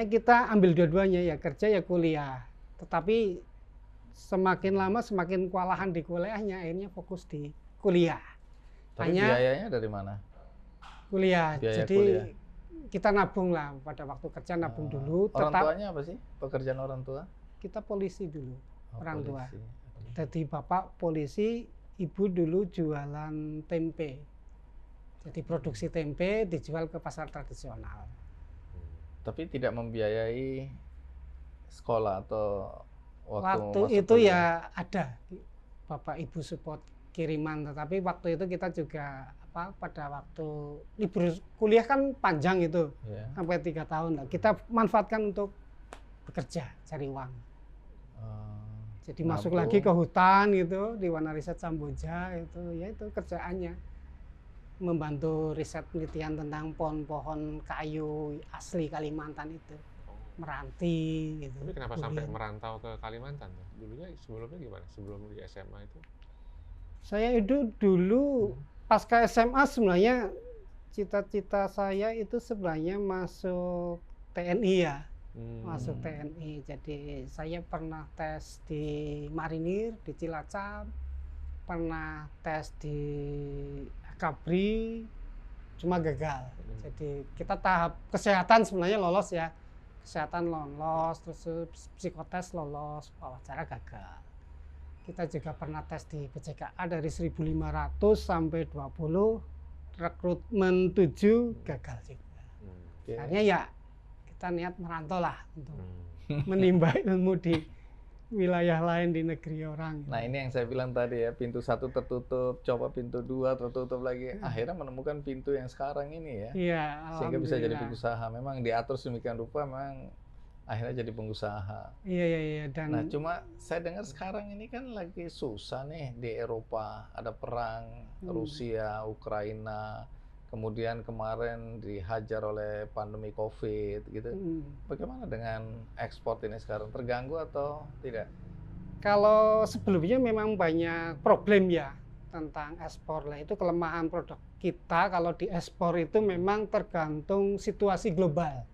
Kita ambil dua-duanya, ya kerja ya kuliah. Tetapi semakin lama semakin kewalahan di kuliahnya, akhirnya fokus di kuliah. tapi biayanya dari mana? Kuliah. Biaya Jadi kuliah. kita nabung lah pada waktu kerja, nabung dulu. Orang tuanya apa sih? Pekerjaan orang tua? Kita polisi dulu, orang tua. Polisi. Jadi bapak polisi, ibu dulu jualan tempe. Jadi produksi tempe dijual ke pasar tradisional. Tapi tidak membiayai sekolah atau waktu masuk Itu kuliah? ya ada bapak ibu support kiriman, tetapi waktu itu kita juga pada waktu libur kuliah kan panjang itu, Ya. sampai 3 tahun lah. Kita manfaatkan untuk bekerja, cari uang. Jadi masuk Nabung. lagi ke hutan gitu di Wana Riset Samboja itu, ya itu kerjaannya membantu riset penelitian tentang pohon-pohon kayu asli Kalimantan itu, meranti gitu. Tapi kenapa sampai kuliah. merantau ke Kalimantan? Dulunya sebelumnya gimana? Sebelum di SMA itu? Saya itu dulu pasca SMA sebenarnya cita-cita saya itu sebenarnya masuk TNI ya. Masuk TNI. Jadi saya pernah tes di Marinir, di Cilacap, pernah tes di Akabri, cuma gagal. Jadi kita tahap kesehatan sebenarnya lolos ya. Kesehatan lolos, terus psikotes lolos, wawancara gagal. Kita juga pernah tes di PCKA dari 1.500 sampai 20, rekrutmen 7 gagal juga. Akhirnya ya kita niat merantau lah untuk menimba ilmu di wilayah lain di negeri orang. Nah, ini yang saya bilang tadi ya, pintu 1 tertutup, coba pintu 2 tertutup lagi. Akhirnya menemukan pintu yang sekarang ini ya. Iya, Sehingga bisa jadi alhamdulillah. pengusaha. Memang diatur sedemikian rupa, memang akhirnya jadi pengusaha. Iya, dan Nah, cuma saya dengar sekarang ini kan lagi susah nih di Eropa. Ada perang Rusia, Ukraina, kemudian kemarin dihajar oleh pandemi COVID gitu. Bagaimana dengan ekspor ini sekarang? Terganggu atau tidak? kalau sebelumnya memang banyak problem ya tentang ekspor lah. Itu kelemahan produk kita. Kalau di ekspor itu memang tergantung situasi global.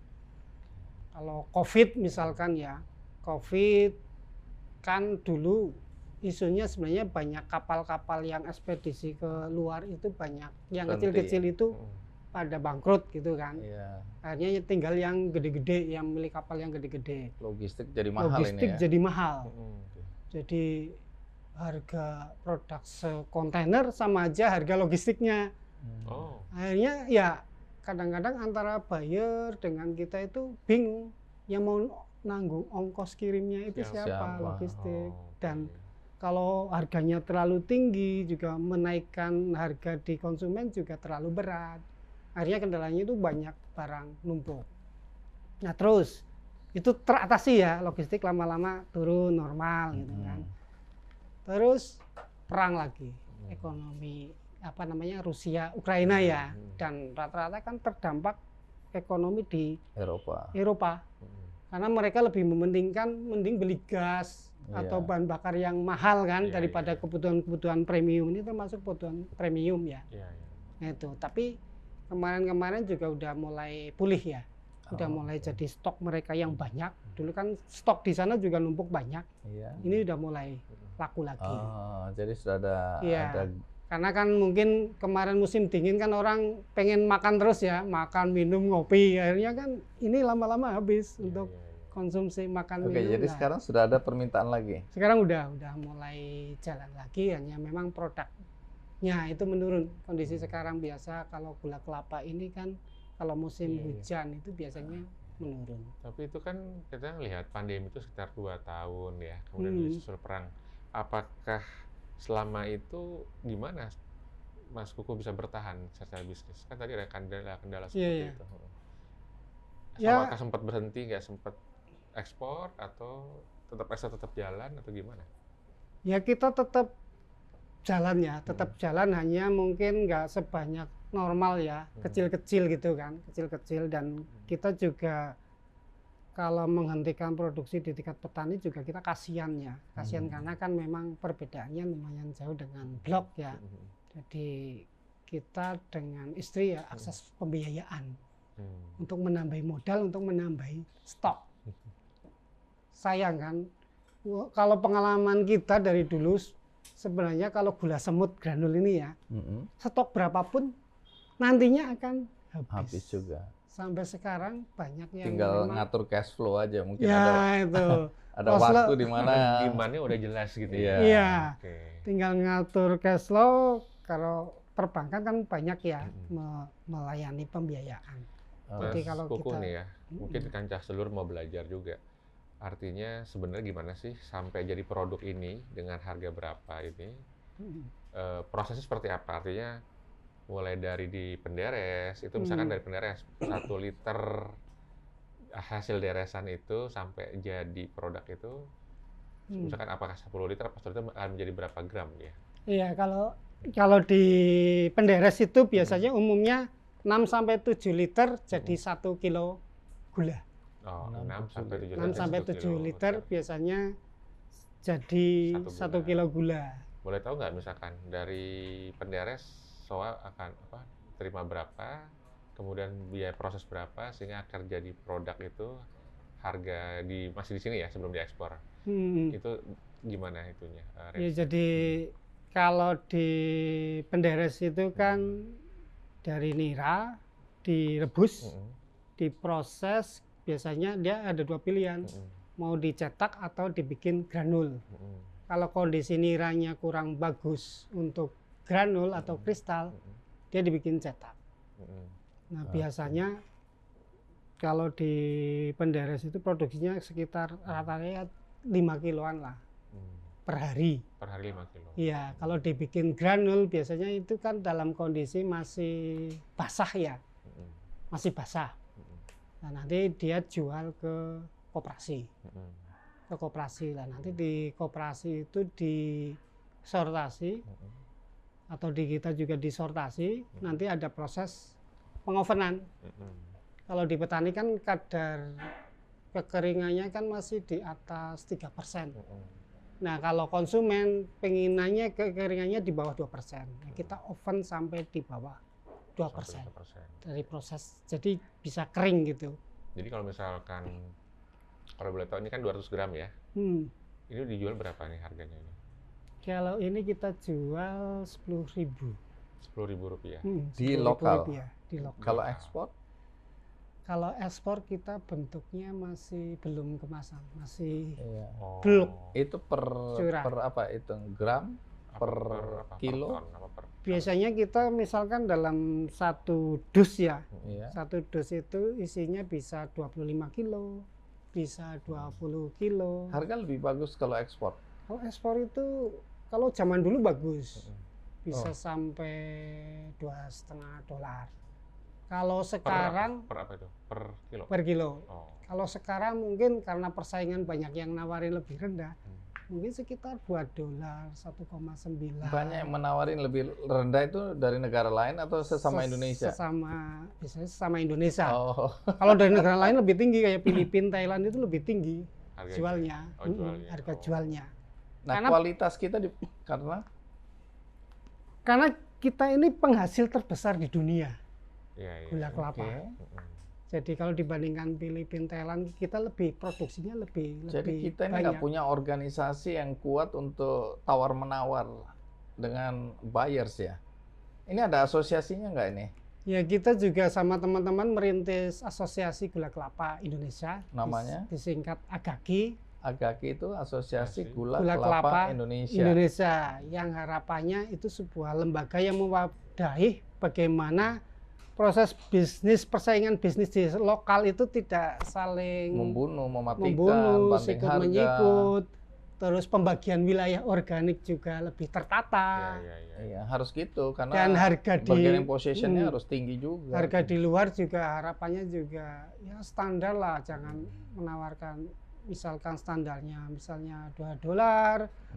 Kalau COVID misalkan ya, COVID kan dulu isunya sebenarnya banyak kapal-kapal yang ekspedisi ke luar itu banyak. Yang Berhenti. kecil-kecil itu pada bangkrut gitu kan. Iya, Akhirnya tinggal yang gede-gede, yang milik kapal yang gede-gede. logistik jadi mahal Logistik ini ya. jadi mahal. Jadi harga produk sekontainer sama aja harga logistiknya. Oh, Akhirnya ya kadang-kadang antara buyer dengan kita itu bingung. Yang mau nanggung ongkos kirimnya itu siapa? Logistik. Dan kalau harganya terlalu tinggi juga menaikkan harga di konsumen juga terlalu berat. Akhirnya kendalanya itu banyak barang numpuk. Nah terus itu teratasi ya, logistik lama-lama turun normal gitu kan. Terus perang lagi, ekonomi Rusia Ukraina ya, dan rata-rata kan terdampak ekonomi di Eropa. Karena mereka lebih mementingkan mending beli gas atau bahan bakar yang mahal kan daripada kebutuhan premium. Ini termasuk kebutuhan premium ya. Nah, itu. Tapi kemarin-kemarin juga udah mulai pulih ya. Udah mulai jadi stok mereka yang banyak. Dulu kan stok di sana juga numpuk banyak. Ini udah mulai laku lagi. Jadi sudah ada, ada. Karena kan mungkin kemarin musim dingin kan orang pengen makan terus ya, makan, minum, ngopi. Akhirnya kan ini lama-lama habis untuk konsumsi makan minum. Jadi sekarang sudah ada permintaan lagi. Sekarang udah mulai jalan lagi, hanya memang produknya itu menurun. Kondisi sekarang biasa kalau gula kelapa ini kan kalau musim hujan itu biasanya menurun. Tapi itu kan kita lihat pandemi itu sekitar 2 tahun ya, kemudian disusul perang. Apakah selama itu gimana Mas Kuku bisa bertahan secara bisnis? Kan tadi ada kendala seperti itu. Apakah sempat berhenti, nggak sempat ekspor, atau tetap ekspor tetap jalan, atau gimana? Ya kita tetap jalan ya, tetap jalan, hanya mungkin nggak sebanyak normal ya, kecil-kecil gitu kan, kecil-kecil. Dan kita juga kalau menghentikan produksi di tingkat petani juga kita kasihan ya, kasihan karena kan memang perbedaannya lumayan jauh dengan blok ya. Jadi kita dengan istri ya akses pembiayaan untuk menambahi modal, untuk menambahi stok. Sayang kan, kalau pengalaman kita dari dulu sebenarnya kalau gula semut granul ini ya, stok berapapun nantinya akan Habis juga. Sampai sekarang banyak yang Tinggal memang, ngatur cash flow aja mungkin ya itu ada Cash flow. waktu di mana Demand-nya udah jelas gitu ya. Iya. Oke. tinggal ngatur cash flow. Kalau perbankan kan banyak ya melayani pembiayaan. Jadi Mas kalau Kuku kita nih ya, mungkin kancah seluruh mau belajar juga. Artinya sebenarnya gimana sih sampai jadi produk ini dengan harga berapa ini? Prosesnya seperti apa? Artinya mulai dari di penderes, itu misalkan dari penderes 1 liter hasil deresan itu sampai jadi produk itu, misalkan apakah 10 liter atau 10 liter akan menjadi berapa gram ya? Iya, kalau di penderes itu biasanya umumnya 6 sampai 7 liter jadi 1 kilo gula. Oh, 6 sampai 7 6 sampai 7 liter biasanya jadi 1 kilo gula. Boleh tahu nggak misalkan dari penderes soal akan terima berapa, kemudian biaya proses berapa sehingga akan jadi produk itu harga masih di sini ya sebelum diekspor. Itu gimana itunya? Ya, jadi kalau di penderes itu kan dari nira direbus, diproses, biasanya dia ada 2 pilihan, mau dicetak atau dibikin granul. Kalau kondisi niranya kurang bagus untuk granul atau kristal, dia dibikin cetak. Nah, biasanya kalau di penderes itu produksinya sekitar rata-rata 5 kiloan lah per hari. Per hari 5 kilo. Iya, kalau dibikin granul biasanya itu kan dalam kondisi masih basah ya, masih basah. Nah, nanti dia jual ke koperasi. Ke koperasi lah, nanti di koperasi itu disortasi atau di kita juga disortasi, nanti ada proses pengovenan. Kalau di petani kan kadar kekeringannya kan masih di atas 3%. Nah, kalau konsumen penginannya kekeringannya di bawah 2%. Nah, kita oven sampai di bawah 2% dari proses. Jadi bisa kering gitu. Jadi kalau misalkan, kalau boleh tahu ini kan 200 gram ya. Ini dijual berapa nih harganya ini? Kalau ini kita jual 10.000. 10.000 rupiah. Di lokal. Di lokal. Kalau ekspor? Kalau ekspor kita bentuknya masih belum kemasan, masih Oh. belum. Itu per apa itu? Gram? Per kilo? Biasanya kita misalkan dalam 1 dus ya, Iya. 1 dus itu isinya bisa 25 kilo, bisa 20 kilo. Harga lebih bagus kalau ekspor. Kalau ekspor itu, kalau zaman dulu bagus, bisa sampai $2,5. Kalau sekarang per apa itu? Per kilo? per kilo. Oh. Kalau sekarang mungkin karena persaingan banyak yang nawarin lebih rendah, mungkin sekitar $2, 1,9. Banyak yang menawarin lebih rendah itu dari negara lain atau sesama Indonesia? Biasanya sesama Indonesia. Oh. Kalau dari negara lain lebih tinggi, kayak Filipina, Thailand itu lebih tinggi Harganya. jualnya. Oh, jualnya. Harga jualnya. Nah, kualitas kita karena kita ini penghasil terbesar di dunia. Gula kelapa. Jadi kalau dibandingkan Filipina, Thailand, kita produksinya lebih Jadi kita ini banyak. nggak punya organisasi yang kuat untuk tawar-menawar dengan buyers ya. Ini ada asosiasinya nggak ini? Ya, kita juga sama teman-teman merintis Asosiasi Gula Kelapa Indonesia. Namanya? Disingkat AGAKI. AGAKI itu Asosiasi Gula Kelapa Indonesia. Yang harapannya itu sebuah lembaga yang mewadahi bagaimana proses persaingan bisnis di lokal itu tidak saling membunuh, banting sikut harga, menyikut, terus pembagian wilayah organik juga lebih tertata. Iya, harus gitu karena Dan harga bargaining position-nya harus tinggi juga. Harga di luar juga harapannya juga ya standar lah, jangan menawarkan misalkan standarnya misalnya $2,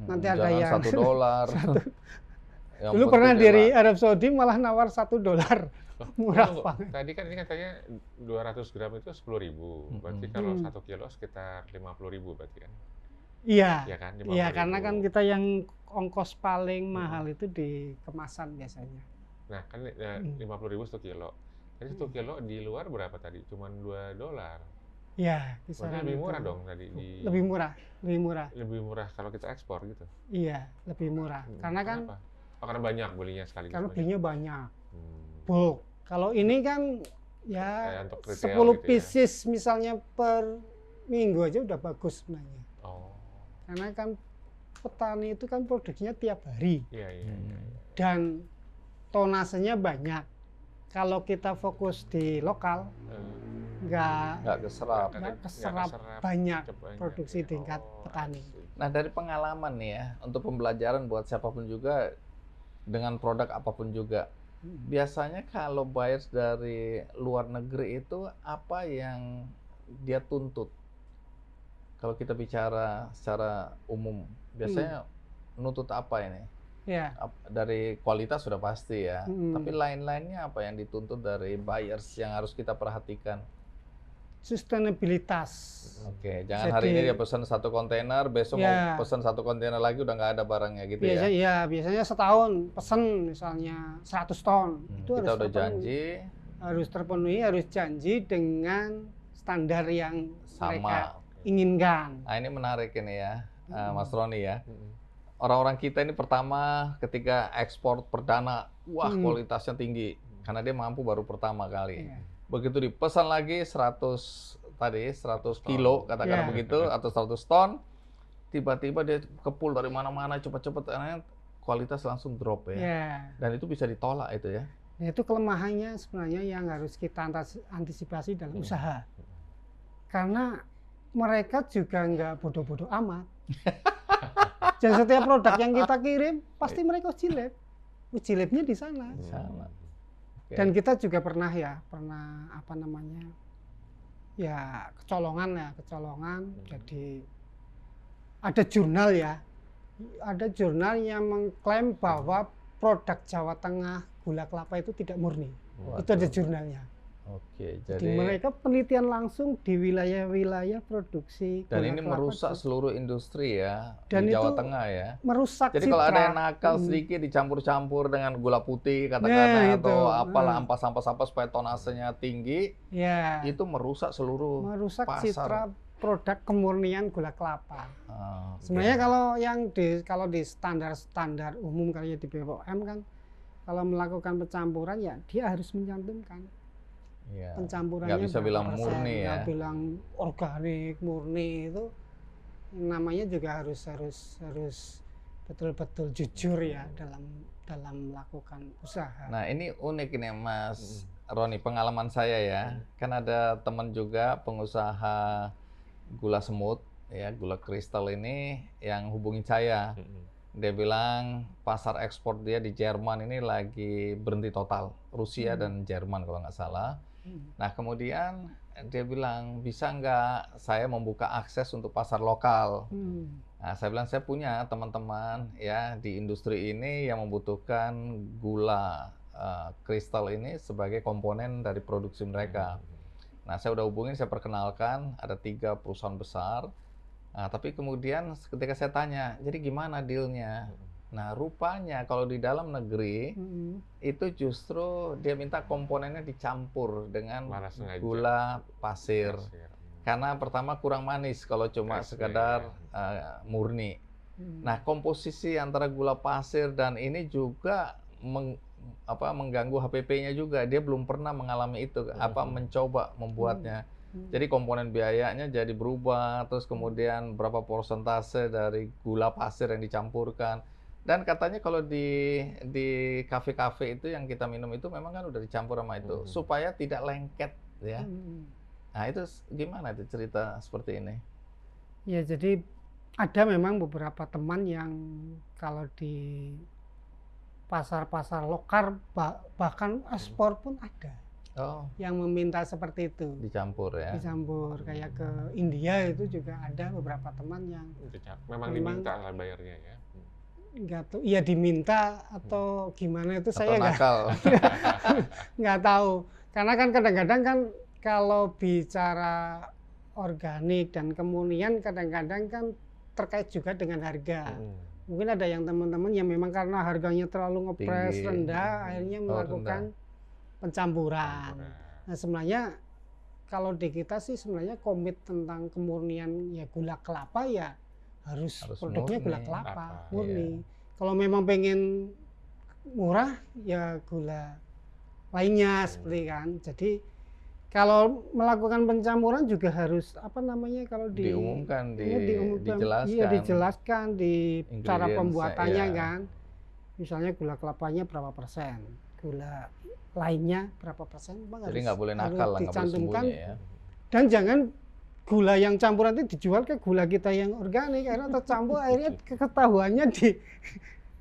nanti ada yang $1. Dulu pernah dari Arab Saudi malah nawar $1. Murah banget. Tadi kan ini katanya 200 gram itu 10.000. Berarti kalau 1 kilo sekitar 50.000 berarti kan? Iya. Iya kan? Iya, karena kan kita yang ongkos paling mahal itu di kemasan biasanya. Nah, kan 50.000 1 kilo. Jadi 1 kilo di luar berapa tadi? Cuman $2. Ya, Berarti kisaran lebih itu. murah dong tadi di Lebih murah, lebih murah. lebih murah kalau kita ekspor gitu. Iya, lebih murah. Karena kan Kenapa? Oh, karena banyak belinya sekaligus. karena banyak. belinya banyak. Hmm. Bulk. Kalau ini kan ya Kayak untuk retail 10 gitu ya. pieces misalnya per minggu aja udah bagus sebenarnya. Oh, Karena kan petani itu kan produksinya tiap hari iya iya. iya. dan tonasenya banyak. Kalau kita fokus di lokal, nggak Nggak keserap. nggak keserap banyak Banyak. produksi tingkat Oh, petani. I see. Nah, dari pengalaman nih ya, untuk pembelajaran buat siapapun juga dengan produk apapun juga. Biasanya kalau buyers dari luar negeri itu apa yang dia tuntut? Kalau kita bicara secara umum, biasanya nuntut apa ini? Ya, Dari kualitas sudah pasti ya, tapi Hmm. lain-lainnya apa yang dituntut dari buyers yang harus kita perhatikan? sustainabilitas. Oke, jangan hari ini Jadi- dia pesan 1 kontainer, besok Ya. mau pesan 1 kontainer lagi udah nggak ada barangnya gitu ya. Biasanya setahun pesen misalnya 100 ton. Itu Kita udah terpenuhi. janji Harus terpenuhi, harus janji dengan standar yang mereka sama. inginkan. Nah, ini menarik ini ya, Mas Roni ya. Mm-mm. Orang-orang kita ini pertama ketika ekspor perdana, wah kualitasnya tinggi karena dia mampu baru pertama kali. Iya. Begitu dipesan lagi 100 kilo katakan Iya. begitu atau 100 ton, tiba-tiba dia kepul dari mana-mana cepet-cepet, karena kualitas langsung drop ya. Ya. Dan itu bisa ditolak itu ya. Nah, itu kelemahannya sebenarnya yang harus kita antisipasi dalam usaha. Karena mereka juga nggak bodoh-bodoh amat. Dan setiap produk yang kita kirim pasti mereka uji lab. Uji labnya di sana. Sama. Oke. Dan kita juga pernah kecolongan. Jadi ada jurnal ya. Ada jurnal yang mengklaim bahwa produk Jawa Tengah gula kelapa itu tidak murni. Itu ada jurnalnya. Oke, Jadi jadi mereka penelitian langsung di wilayah-wilayah produksi dan gula ini kelapa merusak itu. seluruh industri ya Dan di Jawa itu Tengah ya. Merusak Jadi kalau ada citra. yang nakal sedikit dicampur-campur dengan gula putih katakanlah Nah, atau itu. apalah ampas-ampas supaya tonasenya tinggi, Ya, itu merusak seluruh merusak pasar. citra produk kemurnian gula kelapa. Oke. Sebenarnya kalau di standar umum kayak di BPOM kan, kalau melakukan pencampuran ya dia harus mencantumkan Iya. pencampurannya. Nggak bisa berapa bilang persen, murni ya. nggak bilang organik murni itu namanya juga harus betul-betul jujur ya dalam melakukan usaha. Nah, ini unik ini Mas Roni, pengalaman saya ya. Kan ada teman juga pengusaha gula semut ya, gula kristal ini yang hubungin saya. Dia bilang pasar ekspor dia di Jerman ini lagi berhenti total. Rusia dan Jerman kalau nggak salah. Nah, kemudian dia bilang, bisa nggak saya membuka akses untuk pasar lokal? Nah, saya bilang, saya punya teman-teman ya di industri ini yang membutuhkan gula kristal ini sebagai komponen dari produksi mereka. Nah, saya udah hubungin, saya perkenalkan, ada 3 perusahaan besar. Nah, tapi kemudian ketika saya tanya, jadi gimana dealnya? Nah, rupanya kalau di dalam negeri itu justru dia minta komponennya dicampur dengan Malah sengaja. gula pasir. Pasir. Karena pertama kurang manis kalau cuma Pasir, sekedar murni. Nah, komposisi antara gula pasir dan ini juga mengganggu HPP-nya juga. Dia belum pernah mengalami itu, mencoba membuatnya. Jadi komponen biayanya jadi berubah, terus kemudian berapa persentase dari gula pasir yang dicampurkan. Dan katanya kalau di kafe-kafe itu yang kita minum itu memang kan udah dicampur sama itu supaya tidak lengket ya. Nah, itu gimana itu cerita seperti ini? Ya, jadi ada memang beberapa teman yang kalau di pasar-pasar lokal bahkan ekspor pun ada. Oh, Yang meminta seperti itu. dicampur ya. Dicampur kayak ke India itu juga ada beberapa teman yang Memang diminta lah bayarnya ya. nggak tahu, iya diminta atau gimana itu Atau saya nakal. nggak tahu. Karena kan kadang-kadang kan kalau bicara organik dan kemurnian kadang-kadang kan terkait juga dengan harga. Mungkin ada yang teman-teman yang memang karena harganya terlalu ngepres Tinggi. rendah, akhirnya Oh, melakukan pencampuran. Nah sebenarnya kalau di kita sih sebenarnya komit tentang kemurnian ya gula kelapa ya harus produknya gula murni. kelapa Kelapa, murni. Kalau memang pengen murah ya gula lainnya seperti kan. Jadi kalau melakukan pencampuran juga harus apa namanya kalau Diumumkan, dijelaskan, iya dijelaskan di cara Ingredients-nya, pembuatannya ya. kan. Misalnya gula kelapanya berapa persen, gula lainnya berapa persen, Bang, Jadi nggak boleh nakal lah, nggak boleh dicantumkan. sembunyi ya. Dan jangan gula yang campuran itu dijual ke gula kita yang organik karena tercampur akhirnya ketahuannya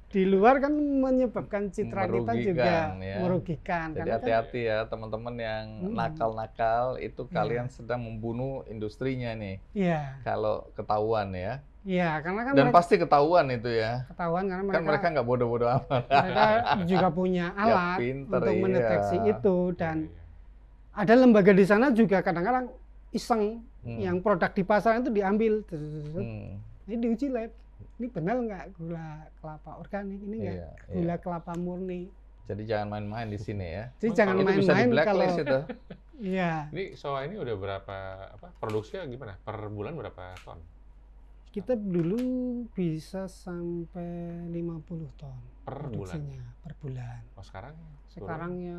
di luar kan menyebabkan citra kita juga Merugikan, ya. merugikan. Jadi Karena kan hati-hati ya teman-teman yang nakal-nakal itu kalian sedang membunuh industrinya nih. iya, Kalau ketahuan ya. iya karena kan Dan mereka pasti ketahuan itu ya. ketahuan karena Kan mereka nggak bodoh-bodoh amat. mereka juga punya Ya, alat pinter, untuk iya. mendeteksi itu dan Iya. ada lembaga di sana juga kadang-kadang iseng Hmm. yang produk di pasaran itu diambil, ini diuji lab, ini benar nggak gula kelapa organik, ini nggak Iya, gula iya. kelapa murni. Jadi jangan main-main di sini ya. Jadi Emang jangan Itu bisa di main-main kalau blacklist itu. iya Ini soa ini udah berapa produksinya gimana? Per bulan berapa ton? kita dulu bisa sampai 50 ton Per bulan. produksinya per bulan. Oh sekarang? Sekarang ya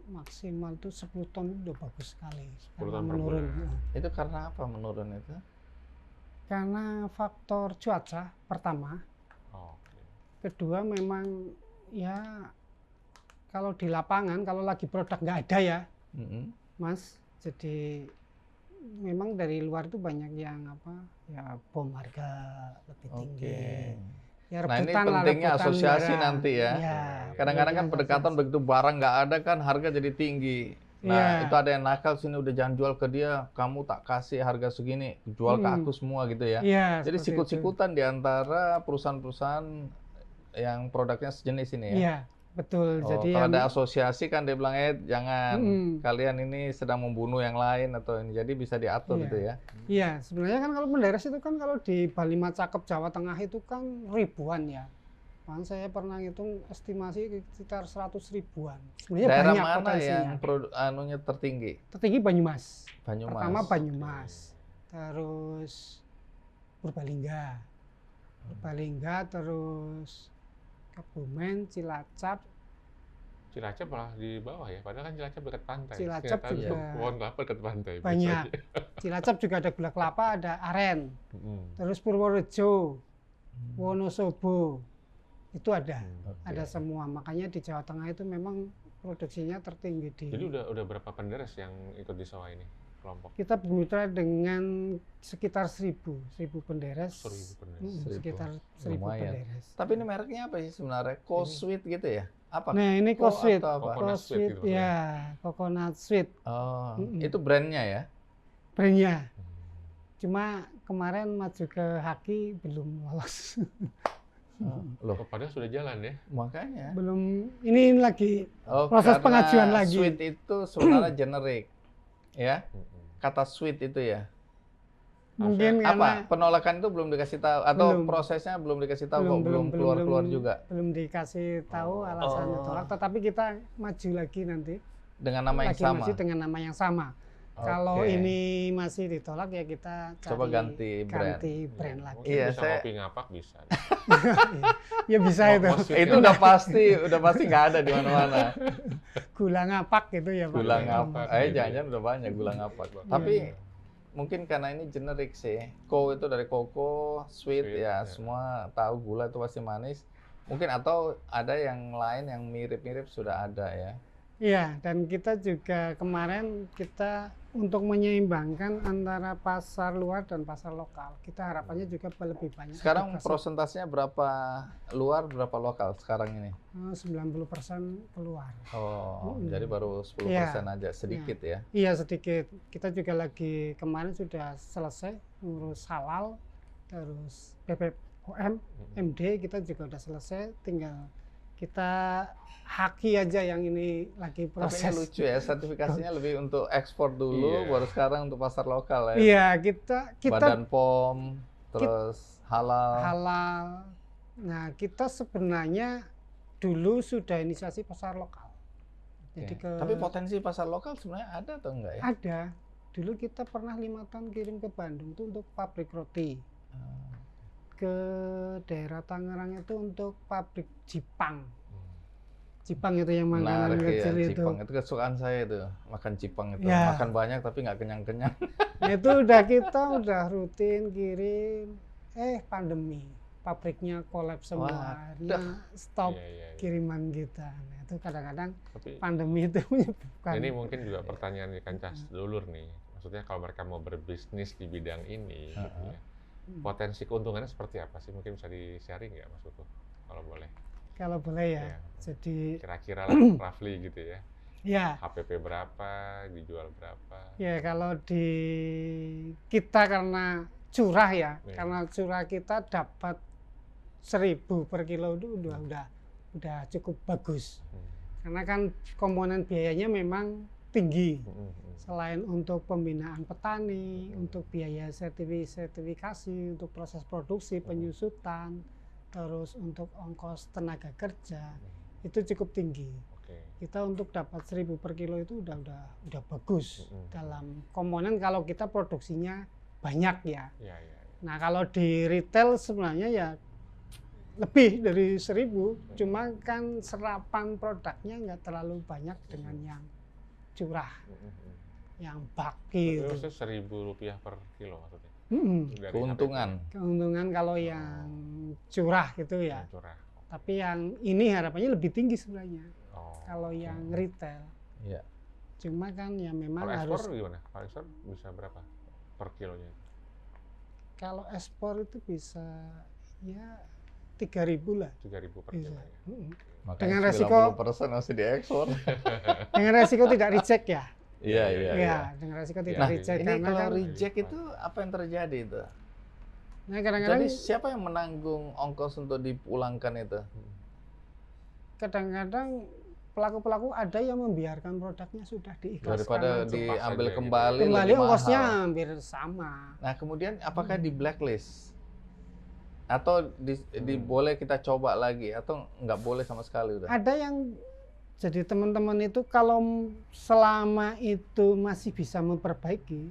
maksimal tuh 10 ton udah bagus sekali. 10 Karena ton per menurun. bulan. Itu karena apa menurun itu? Karena faktor cuaca pertama, Oh, oke. kedua memang ya kalau di lapangan kalau lagi produk nggak ada ya, Mm-mm. Mas. Jadi memang dari luar itu banyak yang apa ya bom harga lebih tinggi. Oke. Ya, Nah ini rebutan lah, pentingnya rebutan asosiasi barang. nanti ya. Iya, Kadang-kadang kan pentingnya pendekatan asosiasi. begitu barang nggak ada kan harga jadi tinggi. Nah Iya. itu ada yang nakal sini udah jangan jual ke dia, kamu tak kasih harga segini, jual ke aku semua gitu ya. Iya, Jadi seperti itu. sikut-sikutan di antara perusahaan-perusahaan yang produknya sejenis ini ya. Iya, betul. Oh, Jadi kalau yang ada asosiasi kan dia bilang jangan kalian ini sedang membunuh yang lain atau ini, jadi bisa diatur Iya. itu ya. iya, sebenarnya kan kalau menderes itu kan kalau di Bali Macakep Jawa Tengah itu kan ribuan ya. Kan saya pernah ngitung estimasi sekitar 100 ribuan. Sebenarnya Daerah banyak mana potensinya. yang anunya tertinggi? Tertinggi Banyumas. Banyumas. Pertama Banyumas. Terus Purbalingga. Purbalingga terus Kebumen, Cilacap. Cilacap malah di bawah ya, padahal kan Cilacap dekat pantai. Cilacap Ternyata juga pohon kelapa dekat pantai. banyak. Cilacap juga ada gula kelapa, ada aren. Terus Purworejo, Wonosobo. Itu ada. Ada semua. Makanya di Jawa Tengah itu memang produksinya tertinggi di. Jadi udah berapa penderes yang ikut di soa ini kelompok? Kita bermitra dengan sekitar 1.000 penderes. 1.000 penderes. Sekitar 1.000 Lumayan. penderes. Tapi ini mereknya apa sih sebenarnya? Co-sweet gitu ya? Apa? Nah ini Co Co-sweet, atau apa? Coconut sweet gitu ya, coconut sweet Oh, itu brandnya ya? brandnya. Cuma kemarin maju ke Haki belum lolos. Loh, Oh, padahal sudah jalan ya? makanya. Belum, ini lagi Oh, proses karena pengajuan lagi. Sweet itu sebenarnya generik, ya? Kata sweet itu ya? mungkin Apa? karena Penolakan itu belum dikasih tahu atau Belum. prosesnya belum dikasih tahu kok belum keluar-keluar juga belum dikasih tahu alasan Oh. ditolak, tetapi kita maju lagi nanti dengan nama yang lagi sama. maju dengan nama yang sama. Kalau Oke. ini masih ditolak ya kita cari Coba ganti brand. brand lagi. Mungkin Iya, bisa saya- kopi ngapak bisa. Ya bisa itu. Itu udah pasti nggak ada di mana-mana. Gula ngapak gitu ya Pak. Gula Iya, ngapak. iya. Jangan-jangan udah banyak gula ngapak. Tapi mungkin karena ini generik sih. Co itu dari koko, sweet Sweet, ya, ya. semua tahu gula itu pasti manis. Mungkin atau ada yang lain yang mirip-mirip sudah ada ya. Iya, dan kita juga kemarin kita untuk menyeimbangkan antara pasar luar dan pasar lokal. Kita harapannya juga lebih banyak. Sekarang edukasi. prosentasenya berapa luar, berapa lokal sekarang ini? 90% keluar. Oh, jadi baru 10% Iya. aja, sedikit ya. Iya sedikit. Kita juga lagi kemarin sudah selesai ngurus halal, terus BPOM, MD kita juga udah selesai. Tinggal kita Haki aja yang ini lagi Tapi proses. ini lucu ya, sertifikasinya lebih untuk ekspor dulu, Iya. baru sekarang untuk pasar lokal ya. Iya kita Badan POM, terus halal. halal. Nah kita sebenarnya dulu sudah inisiasi pasar lokal. Jadi Tapi potensi pasar lokal sebenarnya ada atau enggak ya? ada. Dulu kita pernah 5 tahun kirim ke Bandung itu untuk pabrik roti. Ke daerah Tangerang itu untuk pabrik Jipang. Jipang itu yang makanan Menarik ya, kecil itu. Jipang itu kesukaan saya itu, makan Jipang itu. Ya. Makan banyak tapi nggak kenyang-kenyang. Itu kita udah rutin kirim. Pandemi. Pabriknya kolaps semua. Akhirnya stop Iya, iya, iya. kiriman kita. Nah, itu kadang-kadang Tapi pandemi itu menyebabkan. ini mungkin juga pertanyaan di kancah sedulur nih. Maksudnya kalau mereka mau berbisnis di bidang ini, gitu ya, potensi keuntungannya seperti apa sih? Mungkin bisa di-sharing nggak Mas Kuku? Kalau boleh. Kalau boleh ya. Iya. Jadi Kira-kira lah, roughly gitu ya. ya. HPP berapa, dijual berapa? Ya kalau di kita karena curah ya, Iya. karena curah kita dapat 1.000 per kilo itu udah cukup bagus. Karena kan komponen biayanya memang tinggi. Selain untuk pembinaan petani, untuk biaya sertifikasi, untuk proses produksi, penyusutan, terus untuk ongkos tenaga kerja itu cukup tinggi. Oke. Kita untuk dapat 1.000 per kilo itu udah bagus dalam komponen kalau kita produksinya banyak ya. Iya, iya. Nah kalau di retail sebenarnya ya lebih dari 1.000, cuma kan serapan produknya nggak terlalu banyak dengan yang curah, yang baki Itu itu. maksudnya Rp1.000 per kilo maksudnya? Dari Keuntungan. Keuntungan kalau yang curah gitu HPP ya. yang curah. Tapi yang ini harapannya lebih tinggi sebenarnya. Oh. Kalau yang retail. Iya. Cuma kan ya memang Kalau harus. ekspor gimana? Kalau ekspor bisa berapa per kilonya? Kalau ekspor itu bisa ya 3.000 lah. 3.000 per Bisa. kilo ya? Makanya Dengan resiko- 90% masih diekspor. Dengan resiko tidak reject ya. Iya, iya, iya. Ya, dengan resiko tidak Nah, reject ini karena kalau kan. reject itu apa yang terjadi itu? Nah kadang-kadang Jadi siapa yang menanggung ongkos untuk dipulangkan itu? pelaku-pelaku ada yang membiarkan produknya sudah diikhlaskan Daripada aja. diambil aja gitu. kembali, Kembali lebih ongkosnya mahal. hampir sama. Nah, kemudian apakah di blacklist? Atau boleh kita coba lagi atau nggak boleh sama sekali udah? Ada yang jadi teman-teman itu kalau selama itu masih bisa memperbaiki,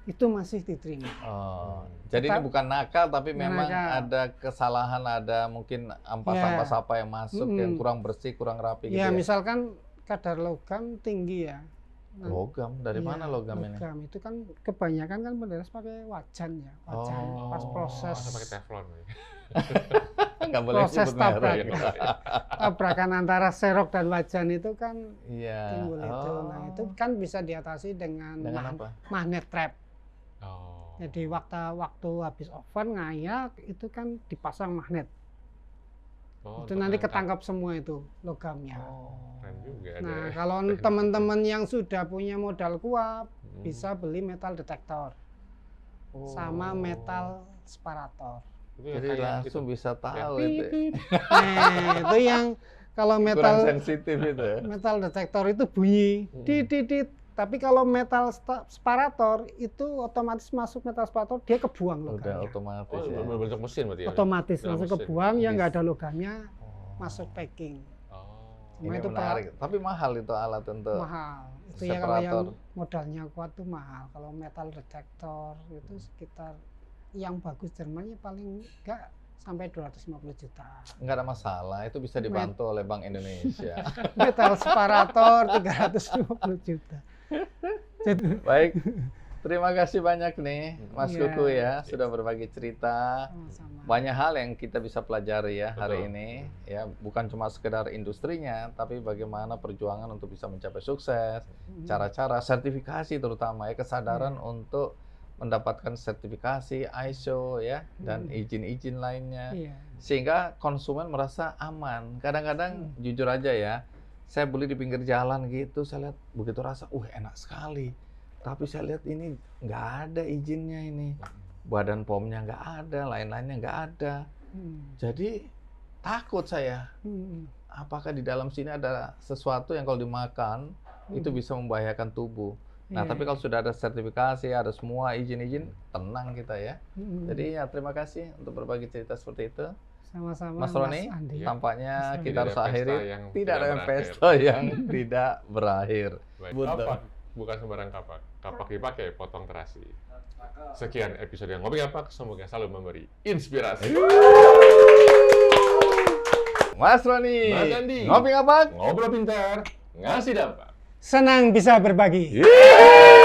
itu masih diterima. Oh, jadi Tetap- ini bukan nakal tapi Bukan memang nakal. ada kesalahan, ada mungkin ampas-ampas Ya. apa yang masuk yang kurang bersih, kurang rapi gitu Ya, ya. misalkan kadar logam tinggi ya. Nah, Logam, dari iya, mana logam ini? Logam itu kan kebanyakan kan menderes pakai wajan ya, wajan Oh. pas proses Masa pakai teflon ya? Nggak boleh proses sebut merek. tabrak. Iya, iya. tabrakan antara serok dan wajan itu kan Iya. timbul itu. Nah, itu kan bisa diatasi dengan, Dengan apa? magnet trap. Oh. Jadi waktu habis oven ngayak itu kan dipasang magnet. Oh, Itu untuk nanti ngangkat. ketangkap semua itu logamnya. Oh. Keren juga. Nah, ada kalau teknik teman-teman yang sudah punya modal kuat itu. bisa beli metal detektor Oh. sama metal separator. Itu yang Jadi kayak langsung itu. bisa tahu Pip, itu. pip. Nah, itu yang kalau Kurang metal sensitif itu ya. metal detektor itu bunyi dit. Tapi kalau metal separator itu otomatis masuk metal separator dia kebuang Udah logamnya. otomatis Oh, ya. berbentuk mesin berarti ya? Otomatis Dalam langsung mesin. kebuang yang nggak Bisa. ada logamnya Oh. masuk packing. Oh. Cuma Ini itu menarik. Tapi mahal itu alat untuk mahal. Itu ya kalau yang separator. modalnya kuat tuh mahal. Kalau metal detektor itu sekitar yang bagus Jermannya paling enggak sampai 250 juta. Nggak ada masalah, itu bisa dibantu oleh Bank Indonesia. Metal separator 350 juta. Jadi, Baik, terima kasih banyak nih Mas Iya. Kuku ya sudah berbagi cerita. sama-sama. Banyak hal yang kita bisa pelajari ya hari Betul. ini. Ya, bukan cuma sekedar industrinya, tapi bagaimana perjuangan untuk bisa mencapai sukses, cara-cara sertifikasi terutama ya, kesadaran untuk mendapatkan sertifikasi ISO ya dan izin-izin lainnya. Iya. Sehingga konsumen merasa aman. Kadang-kadang jujur aja ya, saya beli di pinggir jalan gitu, saya lihat begitu rasa, enak sekali. Tapi saya lihat ini nggak ada izinnya ini, badan POM-nya nggak ada, lain-lainnya nggak ada. Jadi takut saya, apakah di dalam sini ada sesuatu yang kalau dimakan itu bisa membahayakan tubuh. Nah, Iya. tapi kalau sudah ada sertifikasi, ada semua izin-izin, tenang kita ya. Mm-mm. Jadi ya terima kasih untuk berbagi cerita seperti itu. Sama-sama Mas Roni, Andi. tampaknya Mas Roni. kita harus Tidak ada akhiri. pesta yang Tidak tidak ada berakhir. pesta yang tidak berakhir. Baik, Betul. kapak, bukan sembarang kapak. Kapak dipakai, potong terasi. Sekian episode Ngopi Ngapak, semoga selalu memberi inspirasi. Mas Roni, Mas Andi. ngopi ngapak. Ngobrol pintar, ngasih dampak. Senang bisa berbagi. Yeay.